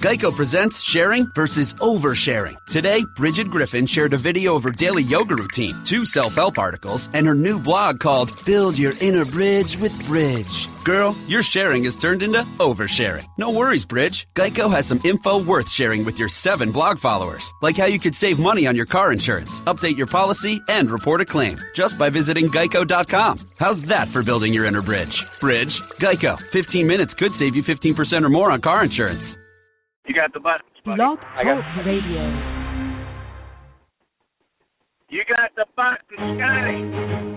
Geico presents sharing versus oversharing. Today, Bridget Griffin shared a video of her daily yoga routine, 2 self-help articles, and her new blog called Build Your Inner Bridge with Bridge. Girl, your sharing has turned into oversharing. No worries, Bridge. Geico has some info worth sharing with your 7 blog followers, like how you could save money on your car insurance, update your policy, and report a claim just by visiting geico.com. How's that for building your inner bridge? Bridge, Geico. 15 minutes could save you 15% or more on car insurance. You got the buttons, buddy. Blog Talk Radio. You got the buttons, Scotty.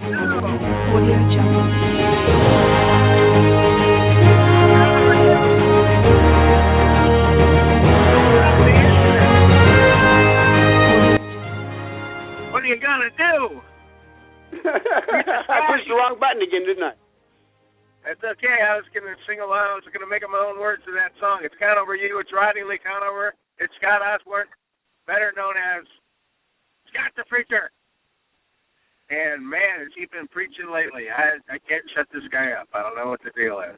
No. Audio Jungle. What are you gonna do? I pushed the wrong button again, didn't I? It's okay. I was going to sing along. I was going to make up my own words to that song. It's Conover U. It's Rodney Lee Conover. It's Scott Osborne, better known as Scott the Preacher. And, man, has he been preaching lately. I can't shut this guy up. I don't know what the deal is.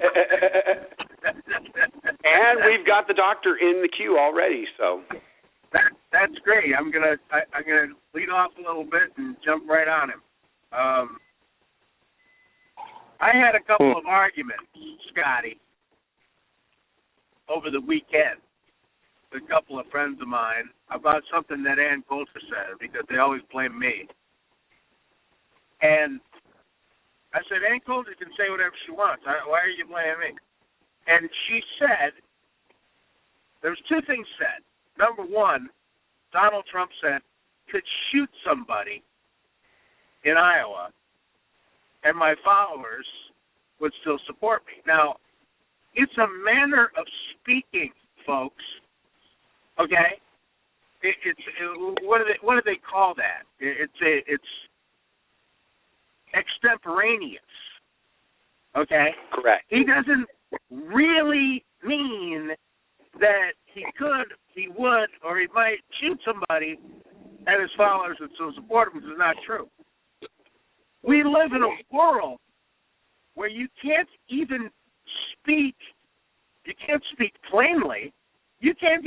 And we've got the doctor in the queue already, so. That's great. I'm gonna lead off a little bit and jump right on him. I had a couple of arguments, Scotty, over the weekend with a couple of friends of mine about something that Ann Coulter said, because they always blame me. And I said, Ann Coulter can say whatever she wants. Why are you blaming me? And she said, there was 2 things said. Number 1, Donald Trump said, could shoot somebody in Iowa, and my followers would still support me. Now, it's a manner of speaking, folks. Okay, what do they call that? It's extemporaneous. Okay, correct. He doesn't really mean that he could, he would, or he might shoot somebody, and his followers would still support him. This is not true. We live in a world where you can't even speak. You can't speak plainly. You can't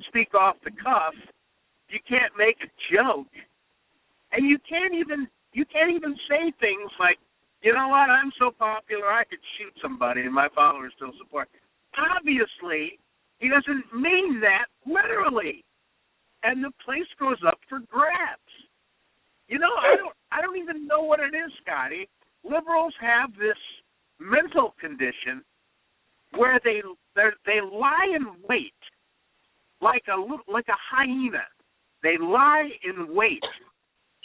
speak off the cuff. You can't make a joke, and you can't even say things like, you know what, I'm so popular I could shoot somebody and my followers still support. Obviously, he doesn't mean that literally, and the place goes up for grabs. You know, I don't even know what it is, Scotty. Liberals have this mental condition where they lie in wait like a hyena. They lie in wait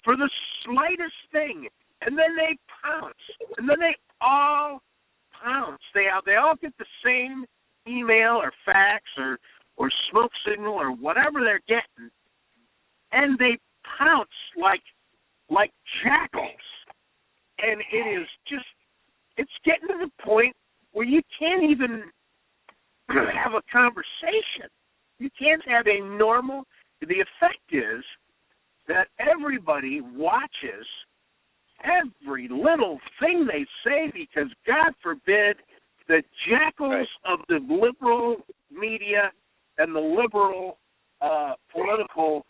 for the slightest thing, and then they pounce. And then they all pounce. They all get the same email or fax or smoke signal or whatever they're getting, and they pounce like jackals. And it is just, it's getting to the point where you can't even have a conversation. You can't have a normal, the effect is that everybody watches every little thing they say because, God forbid, the jackals of the liberal media and the liberal political,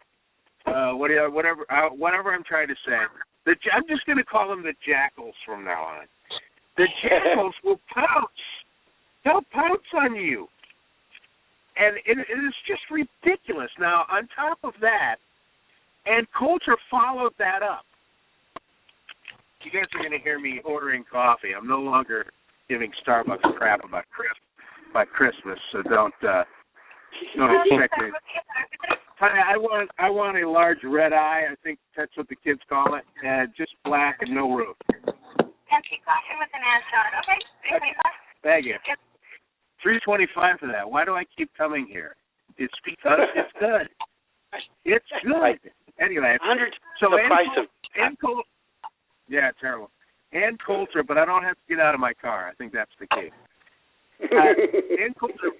whatever I'm trying to say, I'm just going to call them the jackals from now on. The jackals will pounce. They'll pounce on you. And it is just ridiculous. Now, on top of that, and Coulter followed that up. You guys are going to hear me ordering coffee. I'm no longer giving Starbucks crap about Christmas, so don't expect it. I want a large red eye. I think that's what the kids call it. Just black and no roof. Empty coffee with an asshole. Okay. Thank you. $3.25 for that. Why do I keep coming here? It's because it's good. It's good. Anyway, so the price of Ann Coulter. Yeah, terrible. Ann Coulter, but I don't have to get out of my car. I think that's the key. Ann Coulter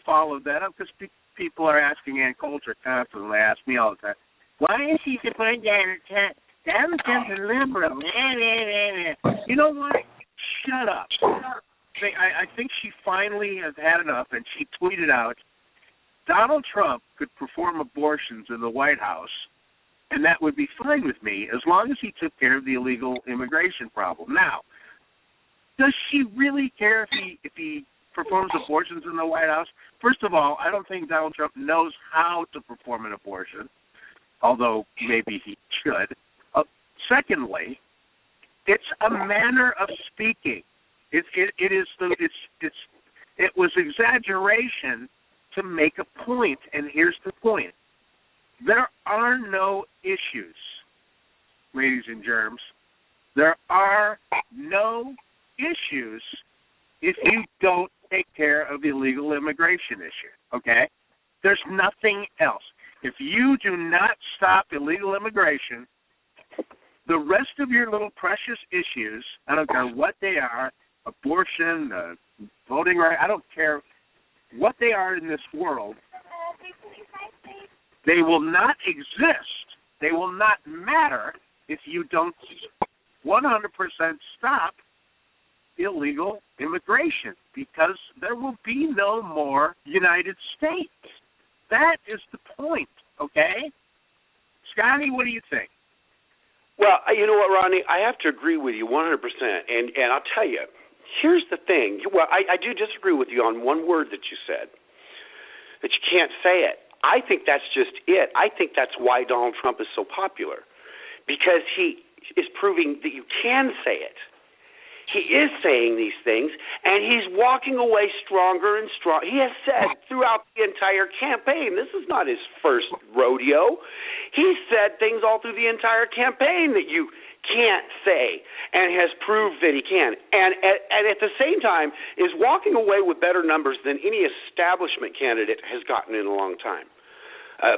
followed that up because people are asking Ann Coulter constantly. They ask me all the time, why is he supporting Donald Trump's a liberal? You know what? Shut up. think she finally has had enough, and she tweeted out, Donald Trump could perform abortions in the White House, and that would be fine with me as long as he took care of the illegal immigration problem. Now, does she really care if he performs abortions in the White House? First of all, I don't think Donald Trump knows how to perform an abortion, although maybe he should. Secondly, it's a manner of speaking. It was exaggeration to make a point, and here's the point. There are no issues, ladies and germs. There are no issues if you don't take care of the illegal immigration issue, okay? There's nothing else. If you do not stop illegal immigration, the rest of your little precious issues, I don't care what they are, abortion, voting rights, I don't care what they are in this world, they will not exist, they will not matter if you don't 100% stop illegal immigration, because there will be no more United States. That is the point, okay? Scotty, what do you think? Well, you know what, Rodney? I have to agree with you 100%. And I'll tell you, here's the thing. Well, I do disagree with you on one word that you said, that you can't say it. I think that's just it. I think that's why Donald Trump is so popular, because he is proving that you can say it. He is saying these things, and he's walking away stronger and stronger. He has said throughout the entire campaign, this is not his first rodeo. He said things all through the entire campaign that you can't say, and has proved that he can. And at the same time is walking away with better numbers than any establishment candidate has gotten in a long time.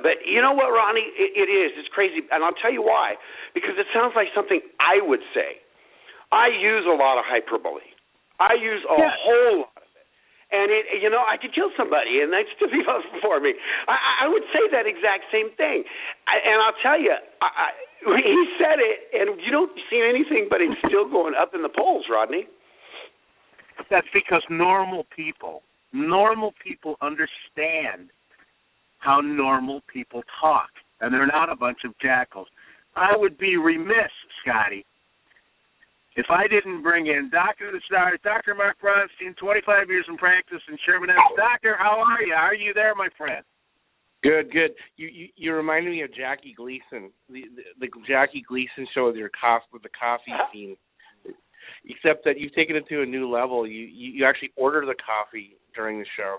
But you know what, Ronnie? It is. It's crazy, and I'll tell you why. Because it sounds like something I would say. I use a lot of hyperbole. I use a whole lot of it. And, I could kill somebody, and they'd still be voting for me. I would say that exact same thing. And I'll tell you, he said it, and you don't see anything, but it's still going up in the polls, Rodney. That's because normal people understand how normal people talk, and they're not a bunch of jackals. I would be remiss, Scotty, if I didn't bring in Dr. Mark Bronstein, 25 years in practice in Sherman Oaks. Doctor, how are you? Are you there, my friend? Good. You reminded me of Jackie Gleason, the Jackie Gleason show with the coffee scene. Except that you've taken it to a new level. You actually order the coffee during the show.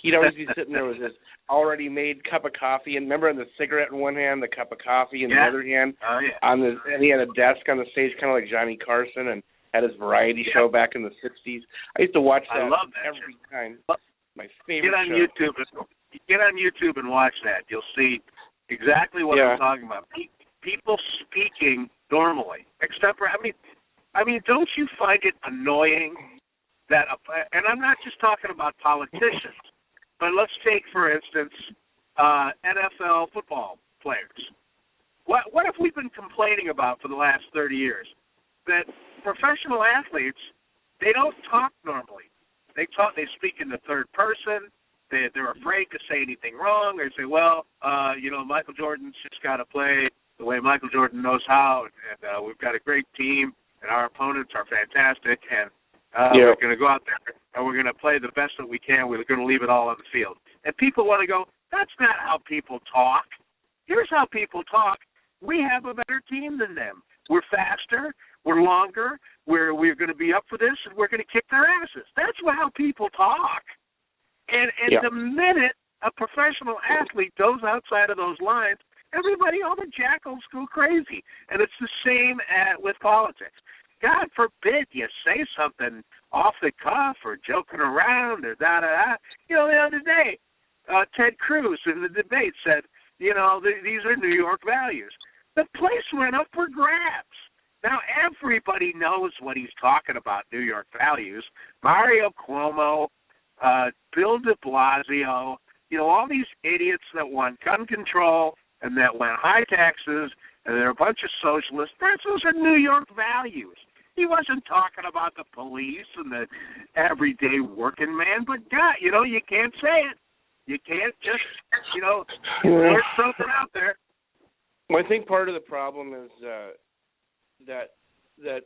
He'd always be sitting there with his already made cup of coffee, and remember, the cigarette in one hand, the cup of coffee in the other hand. And he had a desk on the stage, kind of like Johnny Carson, and had his variety show back in the '60s. I used to watch that, every time. My favorite show. Get on YouTube and watch that. You'll see exactly what I'm talking about. People speaking normally, except for I mean, don't you find it annoying that? And I'm not just talking about politicians. But let's take, for instance, NFL football players. What have we been complaining about for the last 30 years? That professional athletes, they don't talk normally. They speak in the third person. They're afraid to say anything wrong. They say, Michael Jordan's just got to play the way Michael Jordan knows how, and we've got a great team, and our opponents are fantastic, and we're going to go out there and we're going to play the best that we can. We're going to leave it all on the field. And people want to go, that's not how people talk. Here's how people talk. We have a better team than them. We're faster. We're longer. We're going to be up for this, and we're going to kick their asses. That's how people talk. And the minute a professional athlete goes outside of those lines, everybody, all the jackals go crazy. And it's the same with politics. God forbid you say something off the cuff or joking around or da-da-da. The other day, Ted Cruz in the debate said, these are New York values. The place went up for grabs. Now, everybody knows what he's talking about, New York values. Mario Cuomo, Bill de Blasio, all these idiots that want gun control and that want high taxes, and they're a bunch of socialists. Those are New York values. He wasn't talking about the police and the everyday working man, but God, you can't say it. You can't just, blurt something out there. Well, I think part of the problem is that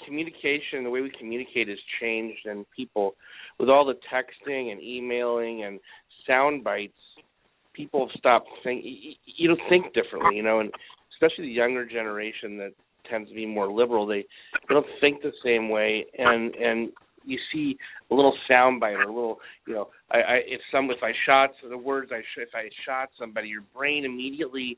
communication, the way we communicate, has changed, and people, with all the texting and emailing and sound bites, people have stopped thinking. You don't think differently, and especially the younger generation that tends to be more liberal. They don't think the same way, and you see a little sound bite or a little, if I shot somebody, your brain immediately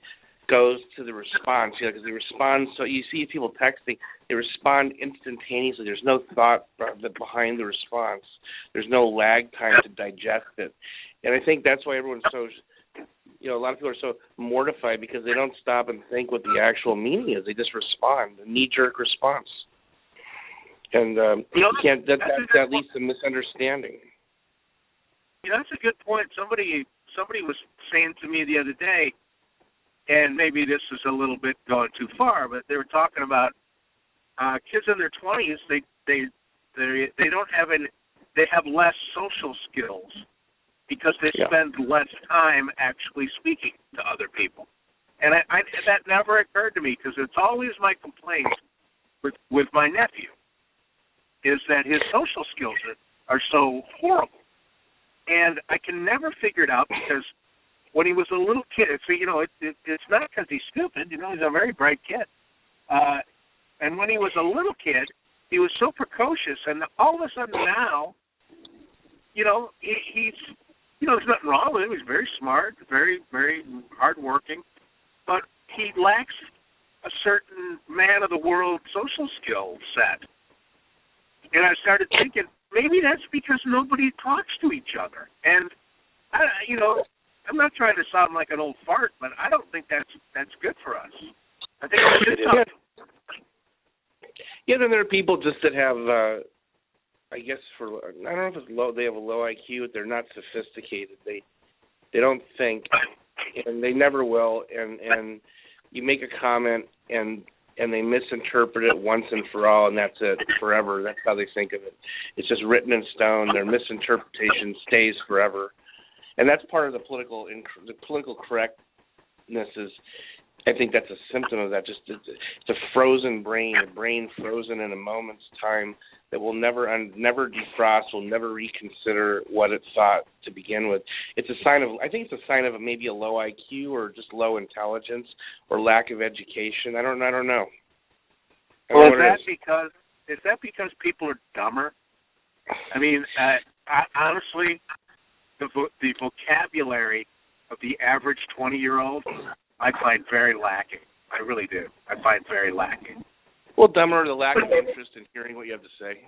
goes to the response, because they respond. So you see people texting, they respond instantaneously. There's no thought behind the response. There's no lag time to digest it, and I think that's why everyone's so. A lot of people are so mortified because they don't stop and think what the actual meaning is. They just respond, a knee-jerk response. And that leads to misunderstanding. That's a good point. Somebody was saying to me the other day, and maybe this is a little bit going too far, but they were talking about kids in their 20s. They don't have they have less social skills because they spend less time actually speaking to other people. And I that never occurred to me, because it's always my complaint with my nephew, is that his social skills are so horrible. And I can never figure it out, because when he was a little kid, it's not because he's stupid. He's a very bright kid. And when he was a little kid, he was so precocious, and all of a sudden now, he's there's nothing wrong with him. He's very smart, very, very hardworking, but he lacks a certain man-of-the-world social skill set. And I started thinking, maybe that's because nobody talks to each other. And, I'm not trying to sound like an old fart, but I don't think that's good for us. I think we should talk. Yeah, then there are people just that have, I don't know if it's low. They have a low IQ, but they're not sophisticated. They don't think, and they never will. And you make a comment, and they misinterpret it once and for all, and that's it forever. That's how they think of it. It's just written in stone. Their misinterpretation stays forever, and that's part of the political correctness. I think that's a symptom of that. Just it's a frozen brain, a brain frozen in a moment's time that will never defrost, will never reconsider what it thought to begin with. It's a sign of, I think it's a sign of maybe a low IQ or just low intelligence or lack of education. I don't know. Well, is that because people are dumber? I mean, honestly, the vocabulary of the average 20-year-old, I find very lacking. I really do. I find very lacking. Well, dumber, the lack of interest in hearing what you have to say.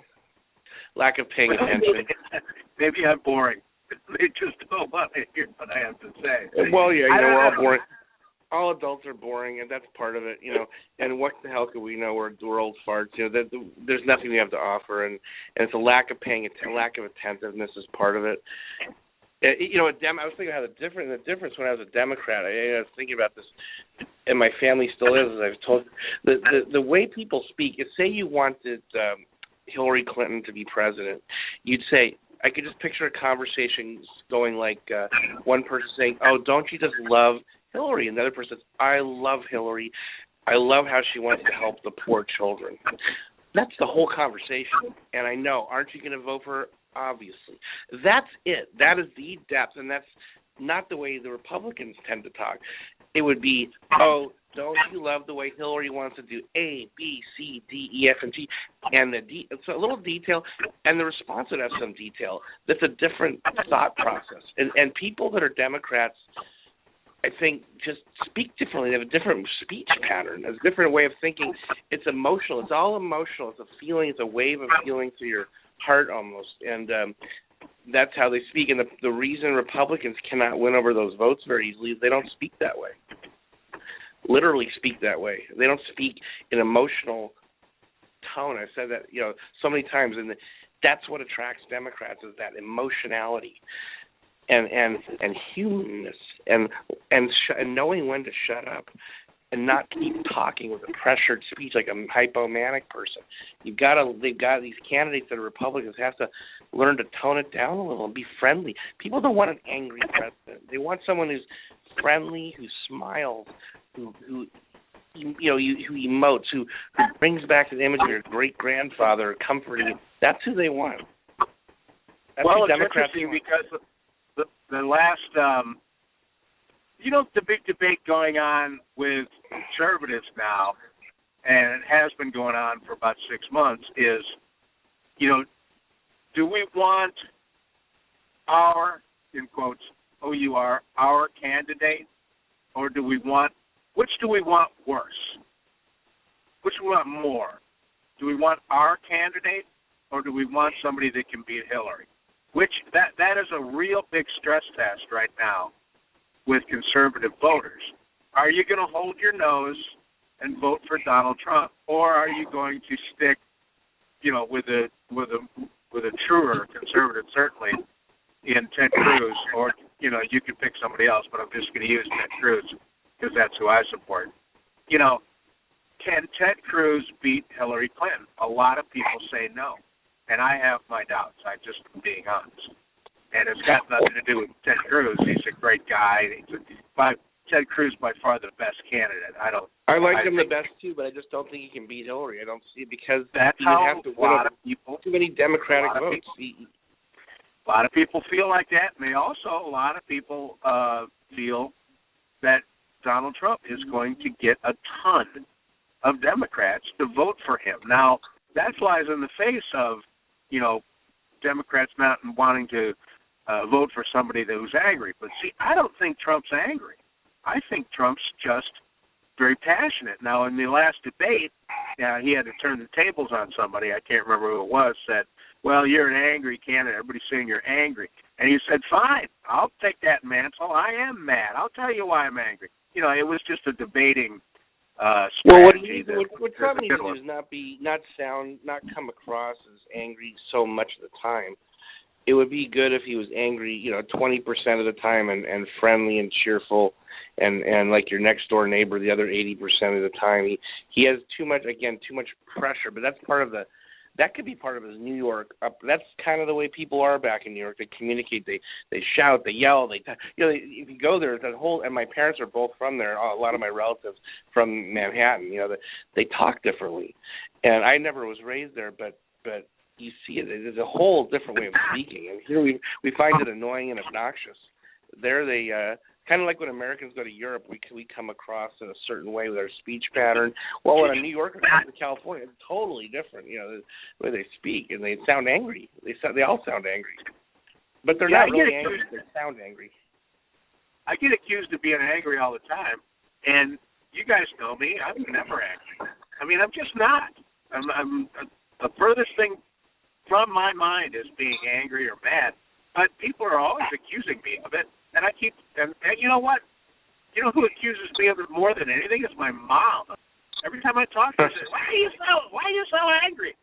Lack of paying attention. Maybe I'm boring. They just don't want to hear what I have to say. Well, yeah, we're all boring. All adults are boring, and that's part of it, And what the hell could we know? We're old farts. There's nothing we have to offer, and it's a lack of lack of attentiveness is part of it. I was thinking how the difference when I was a Democrat. I was thinking about this, and my family still is, as I've told. The way people speak is, say you wanted Hillary Clinton to be president, you'd say, I could just picture a conversation going like one person saying, "Oh, don't you just love Hillary?" And the other person says, "I love Hillary. I love how she wants to help the poor children." That's the whole conversation. And I know, aren't you going to vote for her? Obviously. That's it. That is the depth, and that's not the way the Republicans tend to talk. It would be, "Oh, don't you love the way Hillary wants to do A, B, C, D, E, F, and G?" And it's a little detail, and the response would have some detail. That's a different thought process. And people that are Democrats, I think, just speak differently. They have a different speech pattern, a different way of thinking. It's emotional. It's all emotional. It's a feeling. It's a wave of feeling through your heart almost. And that's how they speak. And the reason Republicans cannot win over those votes very easily is they don't speak that way. Literally speak that way. They don't speak in emotional tone. I've said that so many times, and that's what attracts Democrats, is that emotionality and humanness and knowing when to shut up and not keep talking with a pressured speech like a hypomanic person. They've got these candidates that are Republicans have to learn to tone it down a little and be friendly. People don't want an angry president. They want someone who's friendly, who smiles, who emotes, who brings back the image of your great grandfather, comforting you. That's who they want. That's well, who it's Democrats interesting want. because the last, the big debate going on with conservatives now, and it has been going on for about 6 months, is, do we want our, in quotes, O-U-R, our candidate, or which do we want worse? Which do we want more? Do we want our candidate, or do we want somebody that can beat Hillary? That is a real big stress test right now with conservative voters. Are you going to hold your nose and vote for Donald Trump, or are you going to stick, with a truer conservative, certainly, in Ted Cruz, or you could pick somebody else, but I'm just going to use Ted Cruz because that's who I support. Can Ted Cruz beat Hillary Clinton? A lot of people say no, and I have my doubts. I'm just being honest. And it's got nothing to do with Ted Cruz. He's a great guy. Ted Cruz by far the best candidate. I like him the best too, but I just don't think he can beat Hillary. I don't see it because that's you how have to win too many Democratic votes. A lot of people feel like that, and a lot of people feel that Donald Trump is going to get a ton of Democrats to vote for him. Now, that flies in the face of, Democrats not wanting to vote for somebody who's angry. But see, I don't think Trump's angry. I think Trump's just very passionate. Now, in the last debate, he had to turn the tables on somebody. I can't remember who it was. Said, "Well, you're an angry candidate. Everybody's saying you're angry." And he said, "Fine, I'll take that mantle. I am mad. I'll tell you why I'm angry." It was just a debating strategy. What Trump needs to do is not come across as angry so much of the time. It would be good if he was angry, 20% of the time and friendly and cheerful and like your next door neighbor the other 80% of the time. He has too much pressure, but that could be part of his New York that's kind of the way people are back in New York. They communicate, they shout, they yell, if you go there, and my parents are both from there, a lot of my relatives from Manhattan, they talk differently. And I never was raised there, but you see it. There's a whole different way of speaking, and here we find it annoying and obnoxious. There they kind of like when Americans go to Europe, we come across in a certain way with our speech pattern. Well, when a New Yorker comes to California, it's totally different. The way they speak, and they sound angry. They all sound angry, but they're not really angry. They sound angry. I get accused of being angry all the time, and you guys know me. I'm never angry. I mean, I'm just not. I'm the furthest thing from my mind is being angry or mad, but people are always accusing me of it, and I keep, and you know what? You know who accuses me of it more than anything is my mom. Every time I talk to her, she says, why are you so angry?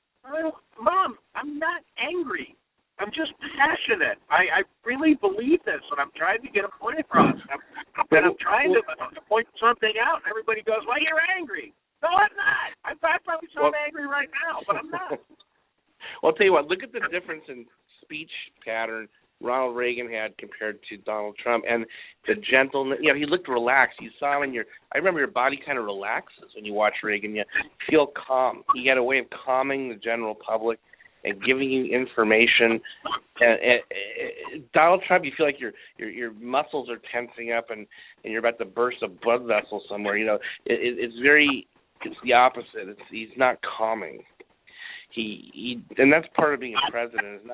Mom, I'm not angry. I'm just passionate. I really believe this, and I'm trying to get a point across. I'm trying to point something out, and everybody goes, well, you're angry. No, I'm not. I probably sound angry right now, but I'm not. Well, I'll tell you what, look at the difference in speech pattern Ronald Reagan had compared to Donald Trump, and the gentleness. He looked relaxed. You saw him I remember your body kind of relaxes when you watch Reagan. You feel calm. He had a way of calming the general public and giving you information. And Donald Trump, you feel like your muscles are tensing up and you're about to burst a blood vessel somewhere. It's the opposite. He's not calming. And that's part of being a president, is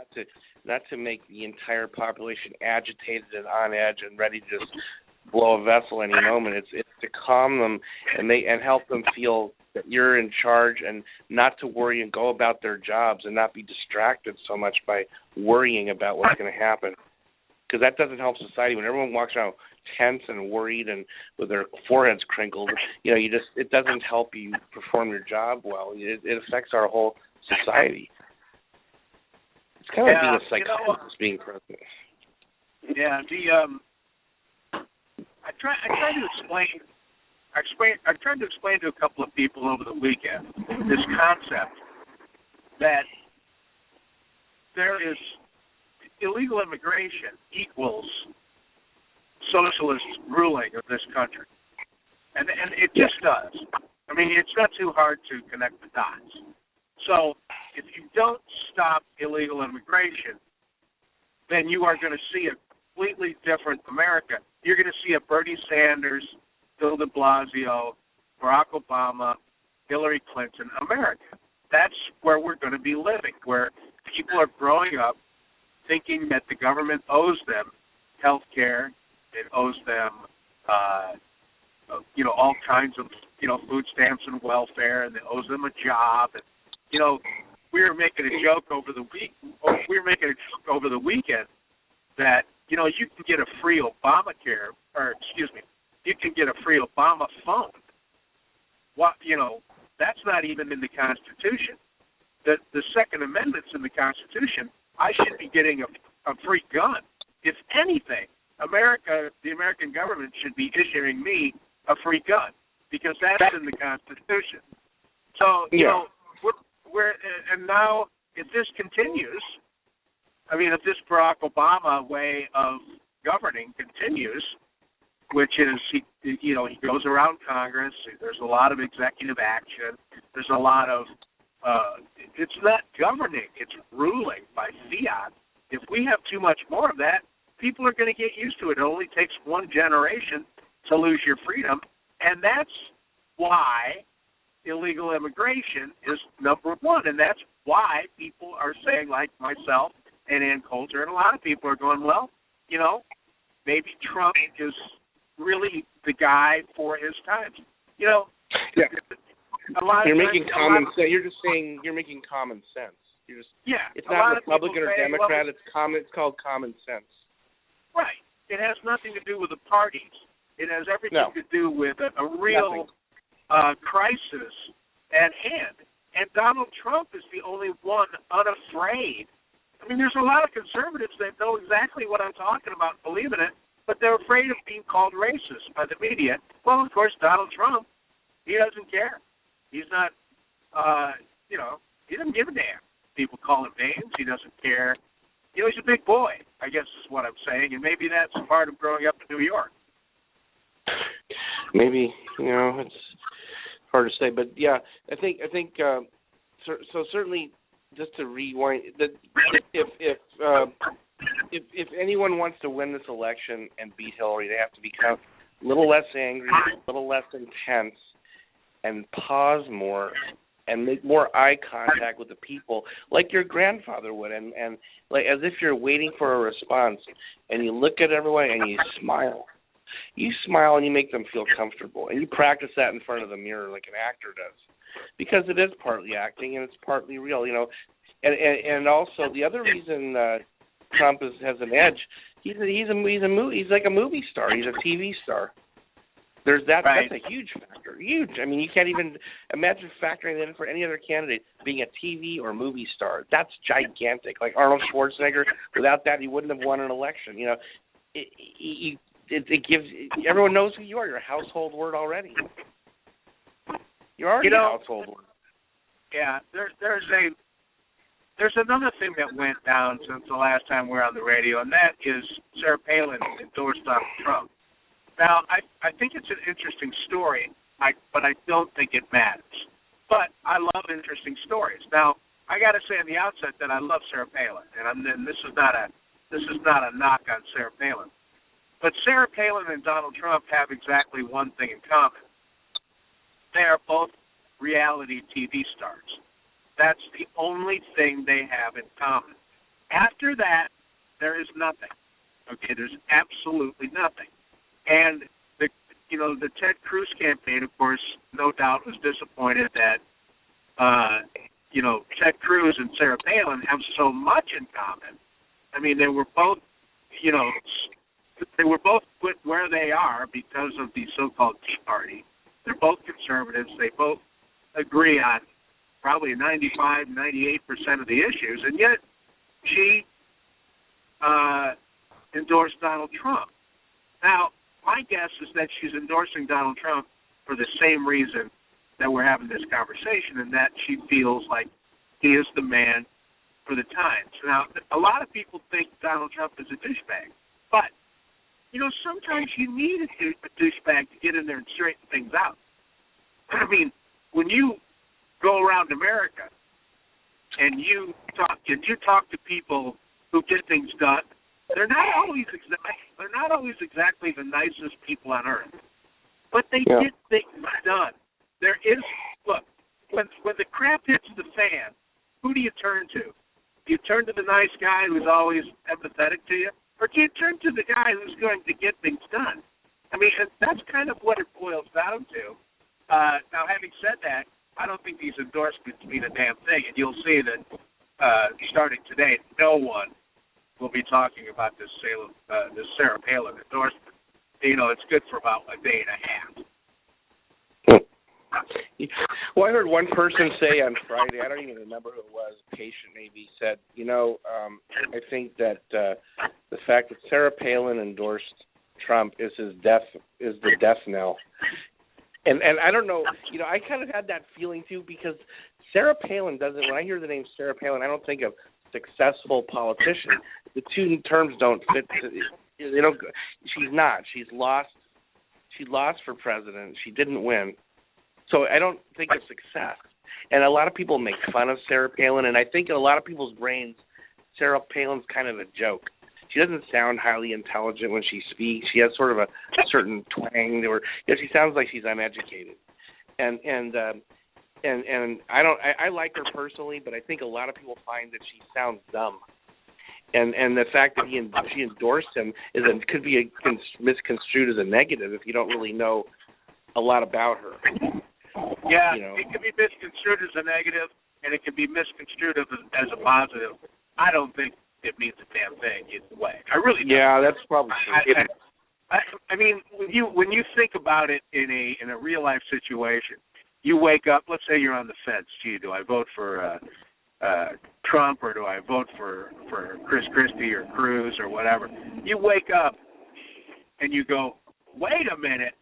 not to make the entire population agitated and on edge and ready to just blow a vessel any moment. It's to calm them and help them feel that you're in charge, and not to worry and go about their jobs and not be distracted so much by worrying about what's going to happen. Because that doesn't help society. When everyone walks around tense and worried and with their foreheads crinkled, it doesn't help you perform your job well. It affects our whole society. It's kind of like being a psychologist, being president. Yeah, I try to explain. I tried to explain to a couple of people over the weekend this concept that there is illegal immigration equals socialist ruling of this country. And it just does. I mean, it's not too hard to connect the dots. So if you don't stop illegal immigration, then you are going to see a completely different America. You're going to see a Bernie Sanders, Bill de Blasio, Barack Obama, Hillary Clinton America. That's where we're going to be living, where people are growing up thinking that the government owes them health care, it owes them, all kinds of, food stamps and welfare, and it owes them a job. And, we were making a joke over the weekend that, you can get a free Obamacare, you can get a free Obama phone. That's not even in the Constitution. The Second Amendment's in the Constitution. I should be getting a free gun. If anything, the American government should be issuing me a free gun because that's in the Constitution. So, and now if this continues, if this Barack Obama way of governing continues, which is, he goes around Congress, there's a lot of executive action, there's a lot of, it's not governing, it's ruling by fiat. If we have too much more of that, people are going to get used to it. It only takes one generation to lose your freedom, and that's why illegal immigration is number one, and that's why people are saying, like myself and Ann Coulter, and a lot of people are going, well, maybe Trump is really the guy for his times. You're making common sense. You're just saying you're making common sense. It's not Republican or Democrat. It's called common sense. Right. It has nothing to do with the parties. It has everything to do with a real crisis at hand. And Donald Trump is the only one unafraid. There's a lot of conservatives that know exactly what I'm talking about, believe in it, but they're afraid of being called racist by the media. Well, of course, Donald Trump, he doesn't care. He's not, he doesn't give a damn. People call him names. He doesn't care. He's a big boy, I guess is what I'm saying, and maybe that's part of growing up in New York. Maybe, it's hard to say, but yeah, I think so certainly just to rewind that if anyone wants to win this election and beat Hillary, they have to become a little less angry, a little less intense, and pause more and make more eye contact with the people like your grandfather would, and like as if you're waiting for a response, and you look at everyone and you smile. You smile and you make them feel comfortable, and you practice that in front of the mirror like an actor does, because it is partly acting and it's partly real, And also the other reason Trump has an edge, he's like a movie star. He's a TV star. There's that. Right. That's a huge factor. Huge. You can't even imagine factoring that in for any other candidate being a TV or movie star. That's gigantic. Like Arnold Schwarzenegger. Without that, he wouldn't have won an election. It gives everyone knows who you are. You're a household word already. You're already a household word. Yeah, there's another thing that went down since the last time we were on the radio, and that is Sarah Palin endorsed Donald Trump. Now, I think it's an interesting story, but I don't think it matters. But I love interesting stories. Now, I got to say on the outset that I love Sarah Palin, and this is not a knock on Sarah Palin. But Sarah Palin and Donald Trump have exactly one thing in common. They are both reality TV stars. That's the only thing they have in common. After that, there is nothing. Okay, there's absolutely nothing. And the Ted Cruz campaign, of course, no doubt was disappointed that Ted Cruz and Sarah Palin have so much in common. They were both, they were both put where they are because of the so-called Tea Party. They're both conservatives. They both agree on probably 95, 98% of the issues, and yet she endorsed Donald Trump. Now, my guess is that she's endorsing Donald Trump for the same reason that we're having this conversation, and that she feels like he is the man for the times. Now, a lot of people think Donald Trump is a douchebag, but, sometimes you need a douchebag to get in there and straighten things out. I mean, when you go around America and you talk to people who get things done, they're not always exactly the nicest people on earth, but they get things done. There is, look, when the crap hits the fan, who do you turn to? Do you turn to the nice guy who's always empathetic to you, or do you turn to the guy who's going to get things done? I mean, that's kind of what it boils down to. Now, having said that, I don't think these endorsements mean a damn thing, and you'll see that starting today, no one will be talking about this Sarah Palin endorsement. It's good for about a day and a half. Well, I heard one person say on Friday, I don't even remember who it was, a patient maybe, said, I think that the fact that Sarah Palin endorsed Trump is the death knell. And I don't know, I kind of had that feeling too, because Sarah Palin when I hear the name Sarah Palin, I don't think of successful politician. The two terms don't fit. She's not. She lost for president. She didn't win. So I don't think of success. And a lot of people make fun of Sarah Palin, and I think in a lot of people's brains, Sarah Palin's kind of a joke. She doesn't sound highly intelligent when she speaks. She has sort of a certain twang, or she sounds like she's uneducated. And I like her personally, but I think a lot of people find that she sounds dumb. And the fact that she endorsed him could be misconstrued as a negative if you don't really know a lot about her. Yeah, it can be misconstrued as a negative, and it can be misconstrued as a positive. I don't think it means a damn thing either way. I really don't. Yeah, that's probably true. I mean, when you think about it in a real life situation, you wake up. Let's say you're on the fence. Gee, do I vote for Trump, or do I vote for Chris Christie or Cruz or whatever? You wake up and you go, wait a minute.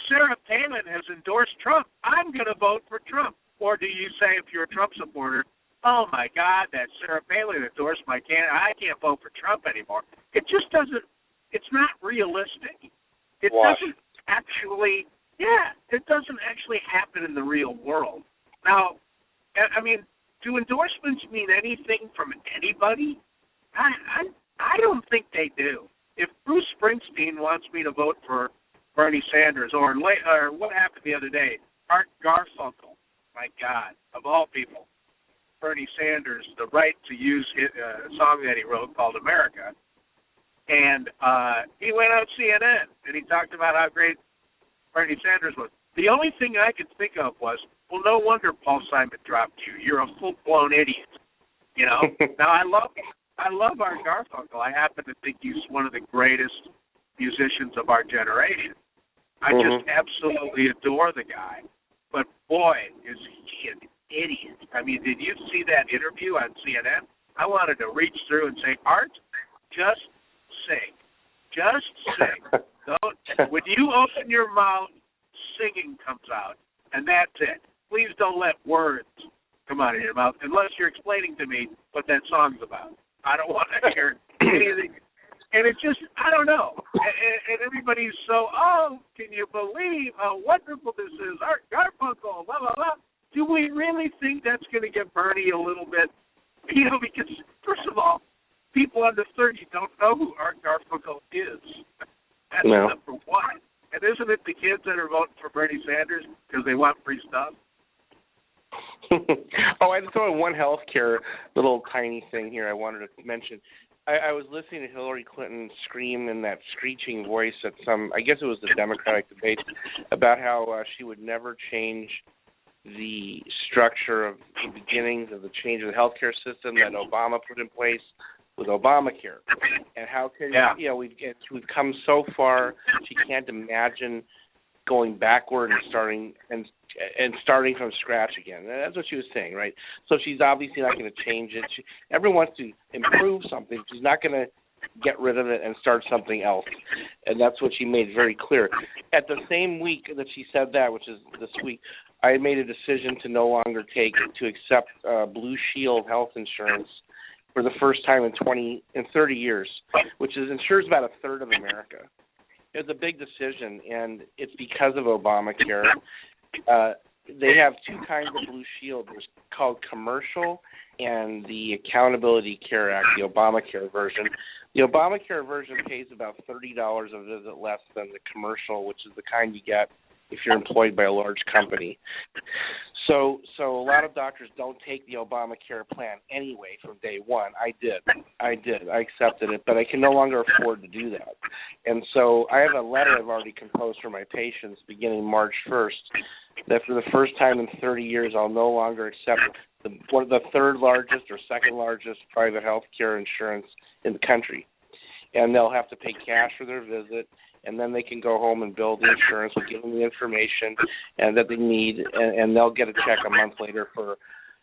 Sarah Palin has endorsed Trump. I'm going to vote for Trump. Or do you say, if you're a Trump supporter, oh, my God, that Sarah Palin endorsed my candidate. I can't vote for Trump anymore. It just doesn't – it's not realistic. It doesn't actually – it doesn't actually happen in the real world. Now, I mean, do endorsements mean anything from anybody? I don't think they do. If Bruce Springsteen wants me to vote for Bernie Sanders, or what happened the other day, Art Garfunkel, my God, of all people, Bernie Sanders, the right to use a song that he wrote called America, and he went on CNN, and he talked about how great Bernie Sanders was. The only thing I could think of was, well, no wonder Paul Simon dropped you. You're a full-blown idiot, Now, I love Art Garfunkel. I happen to think he's one of the greatest musicians of our generation. I just absolutely adore the guy. But, boy, is he an idiot. I mean, did you see that interview on CNN? I wanted to reach through and say, Art, just sing. Just sing. When you open your mouth, singing comes out, and that's it. Please don't let words come out of your mouth unless you're explaining to me what that song's about. I don't want to hear anything. And it's just, I don't know. And everybody's so, can you believe how wonderful this is? Art Garfunkel, blah, blah, blah. Do we really think that's going to get Bernie a little bit? Because, first of all, people under 30 don't know who Art Garfunkel is. That's number one. And isn't it the kids that are voting for Bernie Sanders because they want free stuff? I'd throw in one healthcare little tiny thing here I wanted to mention. I was listening to Hillary Clinton scream in that screeching voice at I guess it was the Democratic debate, about how she would never change the structure of the beginnings of the change of the healthcare system that Obama put in place with Obamacare, and how can we've come so far she can't imagine going backward and starting from scratch again. And that's what she was saying, right? So she's obviously not going to change it. Everyone wants to improve something. She's not going to get rid of it and start something else. And that's what she made very clear. At the same week that she said that, which is this week, I made a decision to no longer accept Blue Shield health insurance for the first time in 30 years, which insures about a third of America. It's a big decision, and it's because of Obamacare. They have two kinds of Blue Shield. There's called commercial and the Accountability Care Act, the Obamacare version. The Obamacare version pays about $30 a visit less than the commercial, which is the kind you get if you're employed by a large company. So a lot of doctors don't take the Obamacare plan anyway from day one. I did. I accepted it, but I can no longer afford to do that. And so I have a letter I've already composed for my patients beginning March 1st that for the first time in 30 years I'll no longer accept the third largest or second largest private health care insurance in the country. And they'll have to pay cash for their visit, and then they can go home and bill the insurance. We'll give them the information and that they need, and they'll get a check a month later for,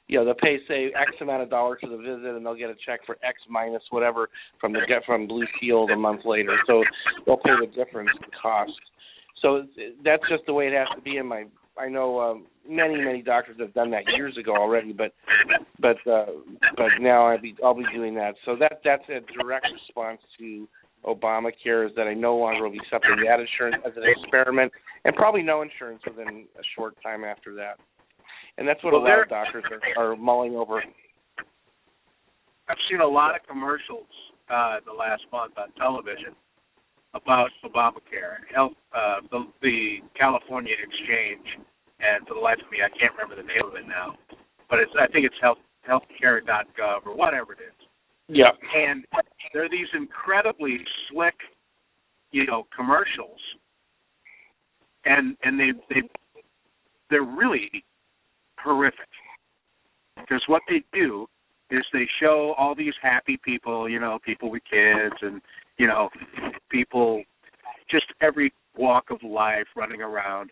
they'll pay, say, X amount of dollars for the visit, and they'll get a check for X minus whatever from Blue Shield a month later. So they'll pay the difference in cost. So that's just the way it has to be. I know many doctors have done that years ago already, but now I'll be doing that. So that's a direct response to Obamacare, is that I no longer will be accepting that insurance as an experiment, and probably no insurance within a short time after that. And that's what a lot of doctors are mulling over. I've seen a lot of commercials the last month on television about Obamacare, the California exchange, and for the life of me, I can't remember the name of it now, but I think it's healthcare.gov or whatever it is. Yeah. And there are these incredibly slick, commercials, and they're really horrific, because what they do is they show all these happy people, people with kids and, people just every walk of life running around.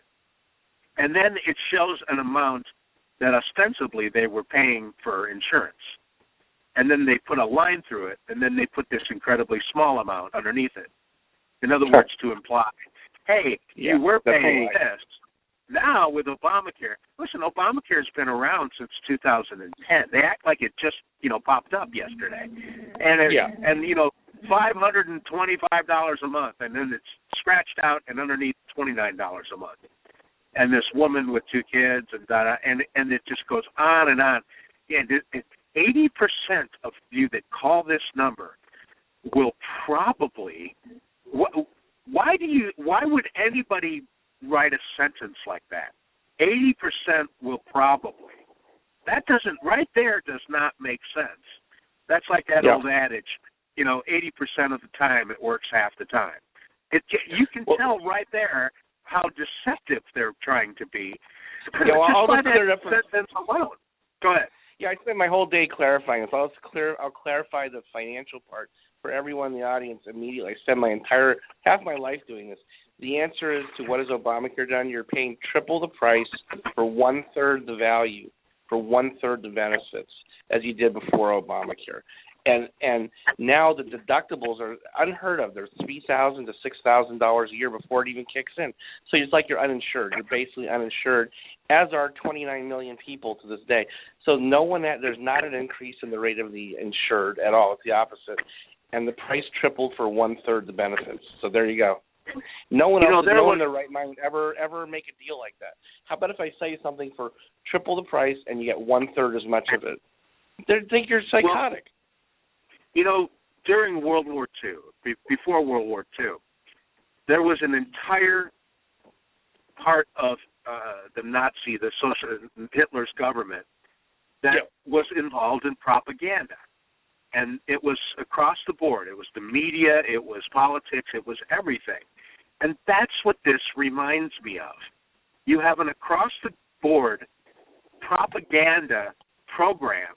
And then it shows an amount that ostensibly they were paying for insurance. And then they put a line through it, and then they put this incredibly small amount underneath it. In other words, to imply, hey, you were paying this. Now with Obamacare, listen, Obamacare's been around since 2010. They act like it just, popped up yesterday. And $525 a month, and then it's scratched out and underneath $29 a month. And this woman with two kids, and it just goes on and on. And 80% of you that call this number will probably. Why would anybody write a sentence like that? 80% will probably. That does not make sense. That's like that old adage, 80% of the time it works half the time. You can tell right there how deceptive they're trying to be. I'll just by that sentence alone. Go ahead. Yeah, I spent my whole day clarifying this. I'll clarify the financial part for everyone in the audience immediately. I spend half my life doing this. The answer is to what has Obamacare done? You're paying triple the price for one-third the value, for one-third the benefits, as you did before Obamacare. And now the deductibles are unheard of. They're $3,000 to $6,000 a year before it even kicks in. So it's like you're uninsured. You're basically uninsured, as are 29 million people to this day. So there's not an increase in the rate of the insured at all. It's the opposite. And the price tripled for one-third the benefits. So there you go. No one else, no one in their right mind would ever make a deal like that. How about if I sell you something for triple the price and you get one-third as much of it? They think you're psychotic. During World War II, before World War II, there was an entire part of Hitler's government that was involved in propaganda. And it was across the board. It was the media, it was politics, it was everything. And that's what this reminds me of. You have an across-the-board propaganda program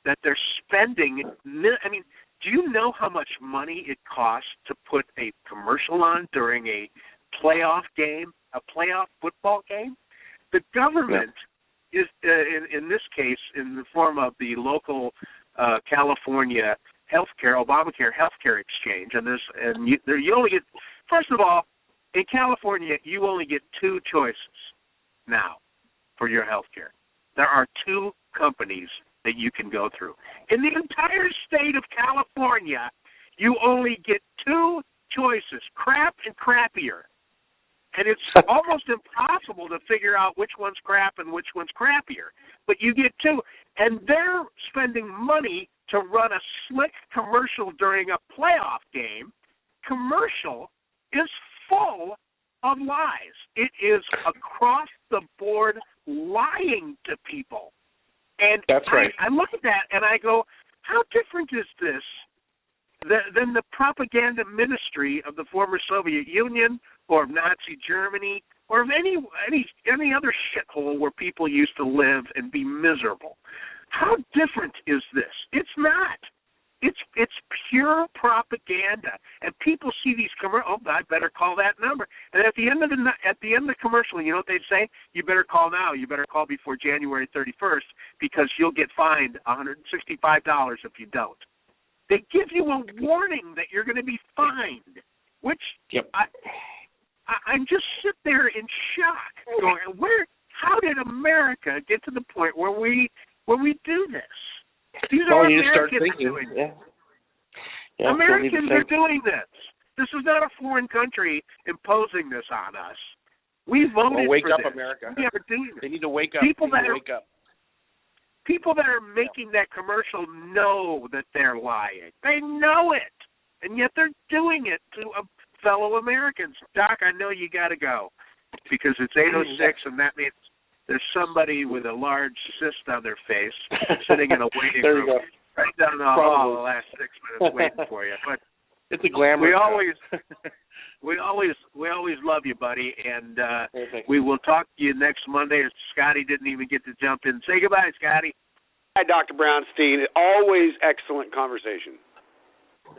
that they're spending. I mean, do you know how much money it costs to put a commercial on during a playoff game, a playoff football game? The government is, in this case, in the form of the local California healthcare, Obamacare healthcare exchange, and you only get, first of all, in California, you only get two choices now for your healthcare. There are two companies that you can go through. In the entire state of California, you only get two choices, crap and crappier. And it's almost impossible to figure out which one's crap and which one's crappier. But you get two. And they're spending money to run a slick commercial during a playoff game. Commercial is full of lies. It is across the board lying to people. And that's right. I look at that and I go, how different is this than the propaganda ministry of the former Soviet Union or of Nazi Germany or of any other shithole where people used to live and be miserable? How different is this? It's not. It's pure propaganda, and people see these commercials. Oh, I better call that number. And at the end of the commercial, you know what they say? You better call now. You better call before January 31st because you'll get fined $165 if you don't. They give you a warning that you're going to be fined, which yep. I just sit there in shock, going, how did America get to the point where we do this? These are Americans doing this. Yeah, Americans are doing this. This is not a foreign country imposing this on us. We voted wake for up, this. America. We are doing this. They need to wake up. People that are Wake making that commercial know that they're lying. They know it, and yet they're doing it to fellow Americans. Doc, I know you got to go because it's 8:06, and that means there's somebody with a large cyst on their face sitting in a waiting room right down the hall the last 6 minutes waiting for you. But it's a glamour. We always love you, buddy, and we will talk to you next Monday. Scotty didn't even get to jump in. Say goodbye, Scotty. Hi, Dr. Brownstein. Always excellent conversation.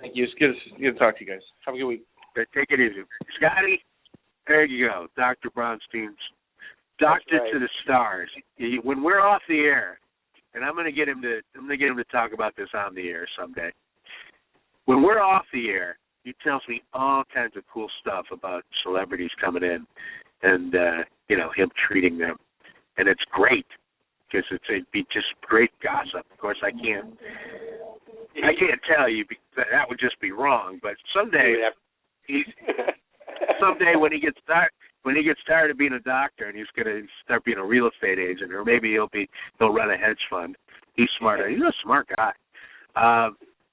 Thank you. It's good to talk to you guys. Have a good week. Take it easy. Scotty, there you go. Dr. Brownstein's doctor to the stars. When we're off the air, and I'm going to get him to talk about this on the air someday. When we're off the air, he tells me all kinds of cool stuff about celebrities coming in and him treating them, and it's great because it'd be just great gossip. Of course, I can't tell you because that would just be wrong. But someday when he gets tired of being a doctor and he's going to start being a real estate agent, or maybe he'll run a hedge fund. He's smart. He's a smart guy.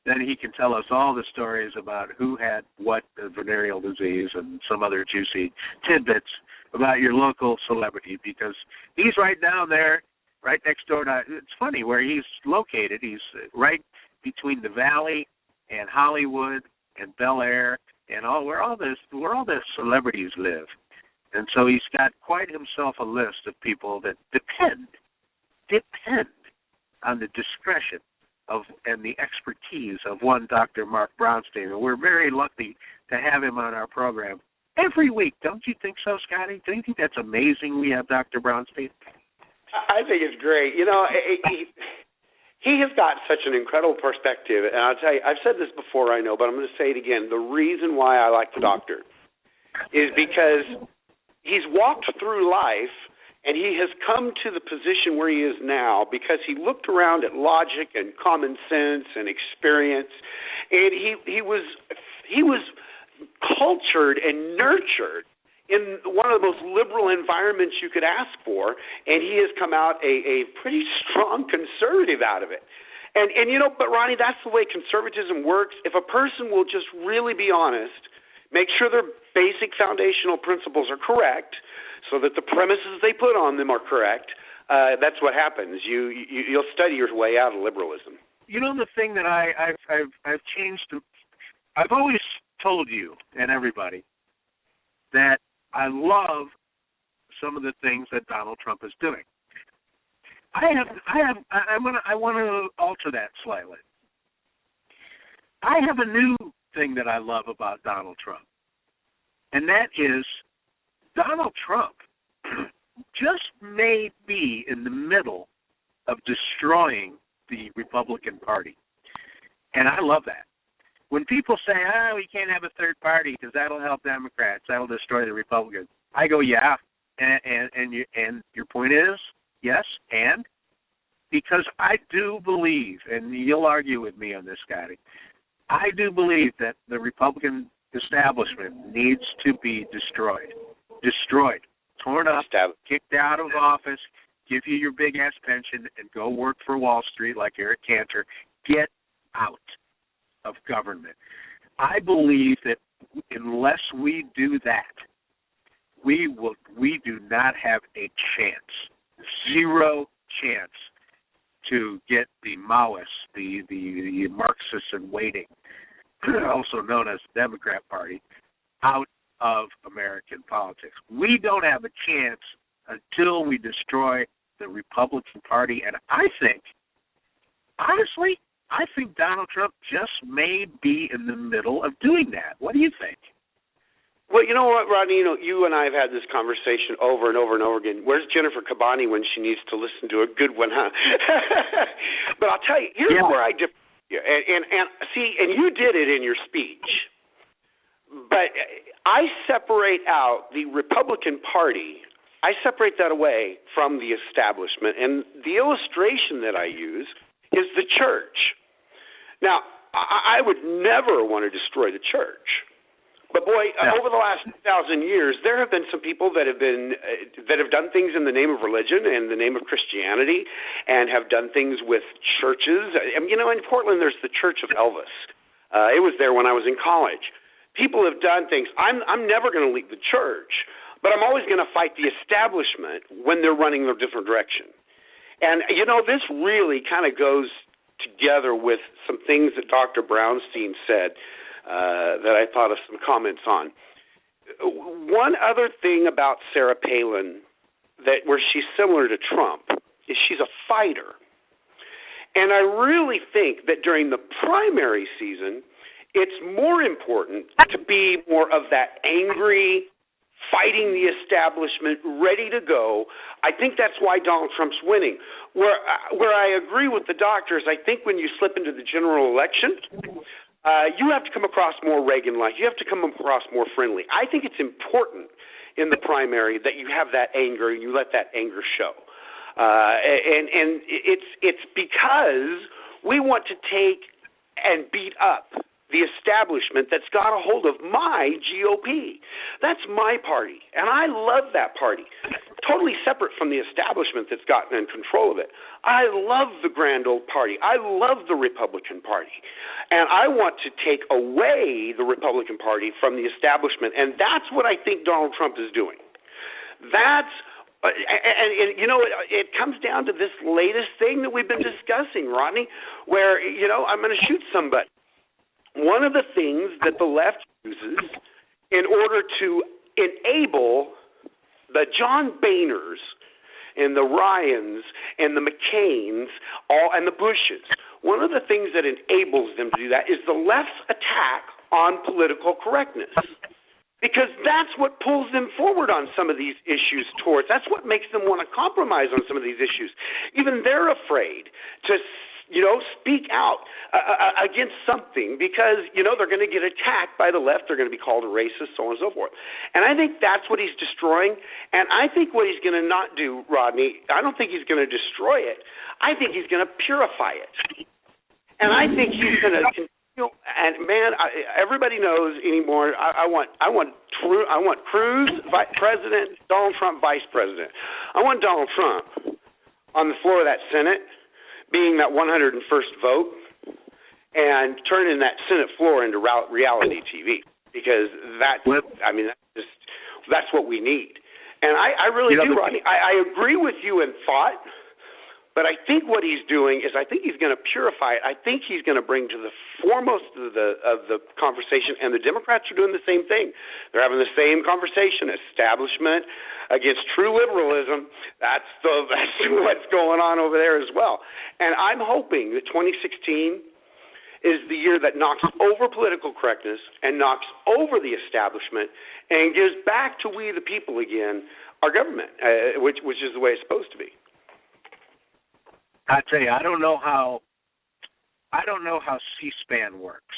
Then he can tell us all the stories about who had what venereal disease and some other juicy tidbits about your local celebrity, because he's right down there, right next door to. It's funny where he's located. He's right between the Valley and Hollywood and Bel Air and where all the celebrities live. And so he's got quite himself a list of people that depend on the discretion and the expertise of one Dr. Mark Brownstein. And we're very lucky to have him on our program every week. Don't you think so, Scotty? Don't you think that's amazing we have Dr. Brownstein? I think it's great. He has got such an incredible perspective. And I'll tell you, I've said this before, I know, but I'm going to say it again. The reason why I like the doctor is because he's walked through life, and he has come to the position where he is now because he looked around at logic and common sense and experience, and he was cultured and nurtured in one of the most liberal environments you could ask for, and he has come out a pretty strong conservative out of it. And but Ronnie, that's the way conservatism works. If a person will just really be honest, make sure their basic foundational principles are correct, so that the premises they put on them are correct, that's what happens. You'll study your way out of liberalism. You know, the thing that I've changed. I've always told you and everybody that I love some of the things that Donald Trump is doing. I want to alter that slightly. I have a new thing that I love about Donald Trump, and that is Donald Trump just may be in the middle of destroying the Republican Party. And I love that. When people say, we can't have a third party because that'll help Democrats, that'll destroy the Republicans, I go, yeah. And your point is, yes, and? Because I do believe, and you'll argue with me on this, Scotty, I do believe that the Republican establishment needs to be destroyed, torn up, kicked out of office, give you your big-ass pension, and go work for Wall Street like Eric Cantor. Get out of government. I believe that unless we do that, we do not have a chance, zero chance to get the Maoists, the Marxists in waiting, also known as the Democrat Party, out of American politics. We don't have a chance until we destroy the Republican Party, and I think, honestly, Donald Trump just may be in the middle of doing that. What do you think? Well, you know what, Rodney? You and I have had this conversation over and over and over again. Where's Jennifer Cabani when she needs to listen to a good one, huh? But I'll tell you, here's where I differ. And see, and you did it in your speech. But I separate out the Republican Party. I separate that away from the establishment. And the illustration that I use is the church. Now, I would never want to destroy the church. But boy, over the last 2,000 years, there have been some people that have done things in the name of religion and the name of Christianity, and have done things with churches. In Portland, there's the Church of Elvis. It was there when I was in college. People have done things. I'm never going to leave the church, but I'm always going to fight the establishment when they're running their different direction. And this really kind of goes together with some things that Dr. Brownstein said. That I thought of some comments on. One other thing about Sarah Palin where she's similar to Trump is she's a fighter. And I really think that during the primary season, it's more important to be more of that angry, fighting the establishment, ready to go. I think that's why Donald Trump's winning. Where I agree with the doctors, I think when you slip into the general election, you have to come across more Reagan-like. You have to come across more friendly. I think it's important in the primary that you have that anger and you let that anger show. And it's because we want to take and beat up the establishment that's got a hold of my GOP. That's my party, and I love that party. Totally separate from the establishment that's gotten in control of it. I love the grand old party. I love the Republican Party. And I want to take away the Republican Party from the establishment, and that's what I think Donald Trump is doing. It comes down to this latest thing that we've been discussing, Rodney, where, I'm going to shoot somebody. One of the things that the left uses in order to enable the John Boehners and the Ryans and the McCains and the Bushes, one of the things that enables them to do that is the left's attack on political correctness. Because that's what pulls them forward on some of these issues towards. That's what makes them want to compromise on some of these issues. Even they're afraid to speak out against something because, they're going to get attacked by the left. They're going to be called a racist, so on and so forth. And I think that's what he's destroying. And I think what he's going to not do, Rodney, I don't think he's going to destroy it. I think he's going to purify it. And I think he's going to continue. And, man, everybody knows anymore. I want Cruz, president, Donald Trump, vice president. I want Donald Trump on the floor of that Senate being that 101st vote and turning that Senate floor into reality TV, because that's what we need. And I really do, Rodney. I agree with you in thought, but I think what he's doing is I think he's going to purify it. I think he's going to bring to the foremost of the conversation, and the Democrats are doing the same thing. They're having the same conversation, establishment against true liberalism. That's what's going on over there as well. And I'm hoping that 2016 is the year that knocks over political correctness and knocks over the establishment and gives back to we the people again our government, which is the way it's supposed to be. I tell you, I don't know how I don't know how C-SPAN works.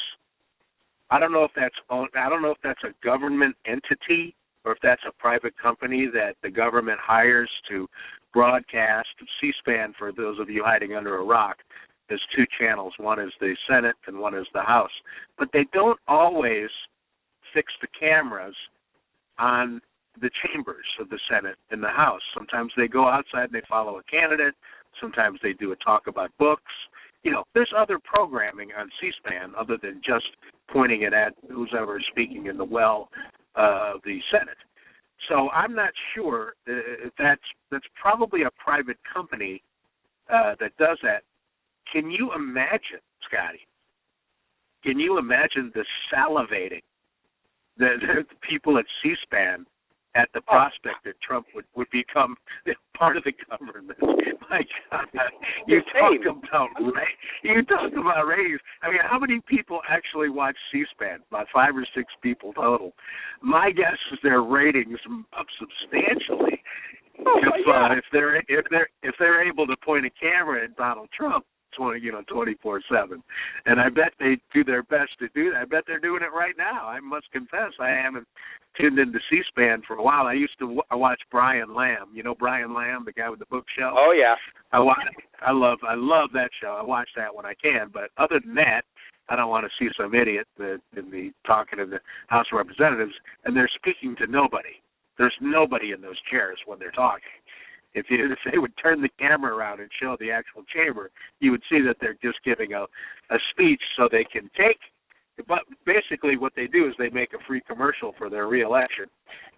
I don't know if that's a government entity or if that's a private company that the government hires to broadcast. C-SPAN, for those of you hiding under a rock, is two channels. One is the Senate and one is the House. But they don't always fix the cameras on the chambers of the Senate and the House. Sometimes they go outside and they follow a candidate. Sometimes they do a talk about books. You know, there's other programming on C-SPAN other than just pointing it at who's ever speaking in the well of the Senate. So I'm not sure if that's probably a private company that does that. Can you imagine, Scotty? Can you imagine the salivating the people at C-SPAN at the prospect that Trump would become part of the government? My God, you talk about ratings. I mean, how many people actually watch C-SPAN? About 5 or 6 people total. My guess is their ratings up substantially if they're able to point a camera at Donald Trump 24/7, and I bet they do their best to do that. I bet they're doing it right now. I must confess, I haven't tuned into C-SPAN for a while. I used to watch Brian Lamb. You know Brian Lamb, the guy with the bookshelf? Oh yeah. I love that show. I watch that when I can. But other than that, I don't want to see some idiot talking in the House of Representatives, and they're speaking to nobody. There's nobody in those chairs when they're talking. If they would turn the camera around and show the actual chamber, you would see that they're just giving a speech so they can take. But basically what they do is they make a free commercial for their reelection,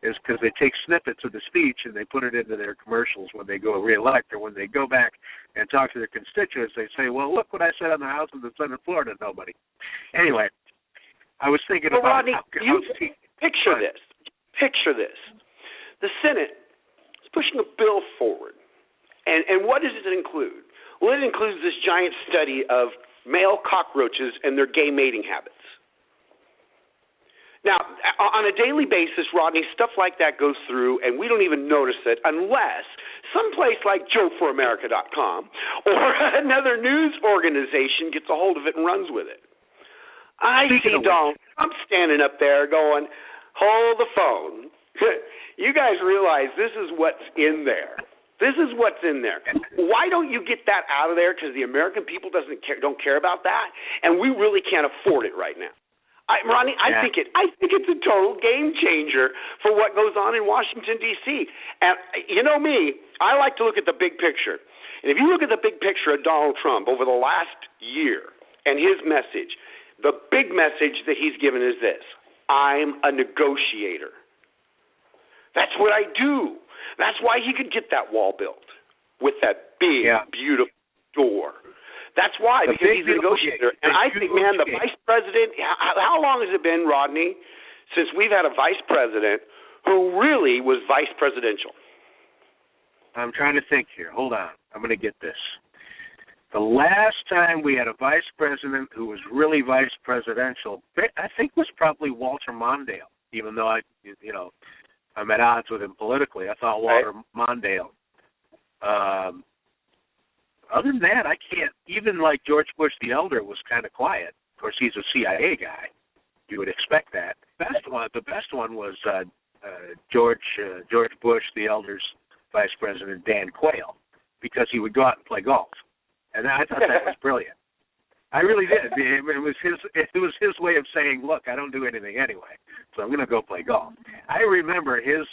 is because they take snippets of the speech and they put it into their commercials when they go reelect, or when they go back and talk to their constituents, they say, well, look what I said on the House and the Senate floor to nobody. Anyway, I was thinking about Rodney, picture this. The Senate is pushing a bill forward. And what does it include? Well, it includes this giant study of male cockroaches and their gay mating habits. Now, on a daily basis, Rodney, stuff like that goes through, and we don't even notice it unless someplace like JoeForAmerica.com or another news organization gets a hold of it and runs with it. I see Donald Trump standing up there going, hold the phone. You guys realize this is what's in there. This is what's in there. Why don't you get that out of there? Because the American people don't care about that, and we really can't afford it right now. Ronnie, I think it's a total game changer for what goes on in Washington, D.C. And you know me, I like to look at the big picture. And if you look at the big picture of Donald Trump over the last year and his message, the big message that he's given is this: I'm a negotiator. That's what I do. That's why he could get that wall built with that big, beautiful door. That's why, because he's a negotiator. And I think, man, the vice president, how long has it been, Rodney, since we've had a vice president who really was vice presidential? I'm trying to think here. Hold on. I'm going to get this. The last time we had a vice president who was really vice presidential, I think was probably Walter Mondale, even though I'm at odds with him politically. I thought Walter Mondale. Other than that, I can't. Even like George Bush the Elder was kind of quiet. Of course, he's a CIA guy. You would expect that. The best one was George Bush the Elder's vice president, Dan Quayle, because he would go out and play golf, and I thought that was brilliant. I really did. It was his way of saying, look, I don't do anything anyway, so I'm going to go play golf. I remember his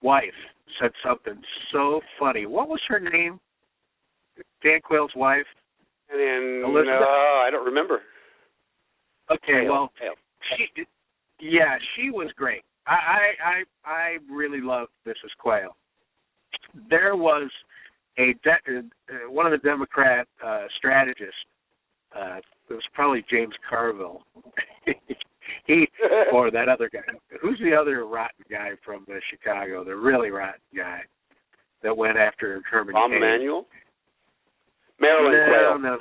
wife said something so funny. What was her name? Dan Quayle's wife? Elizabeth? No, I don't remember. Okay, well, she was great. I really loved Mrs. Quayle. There was one of the Democrat strategists. It was probably James Carville. Or that other guy. Who's the other rotten guy from Chicago? The really rotten guy that went after Herman Cain. Emanuel? Marilyn Quayle. No.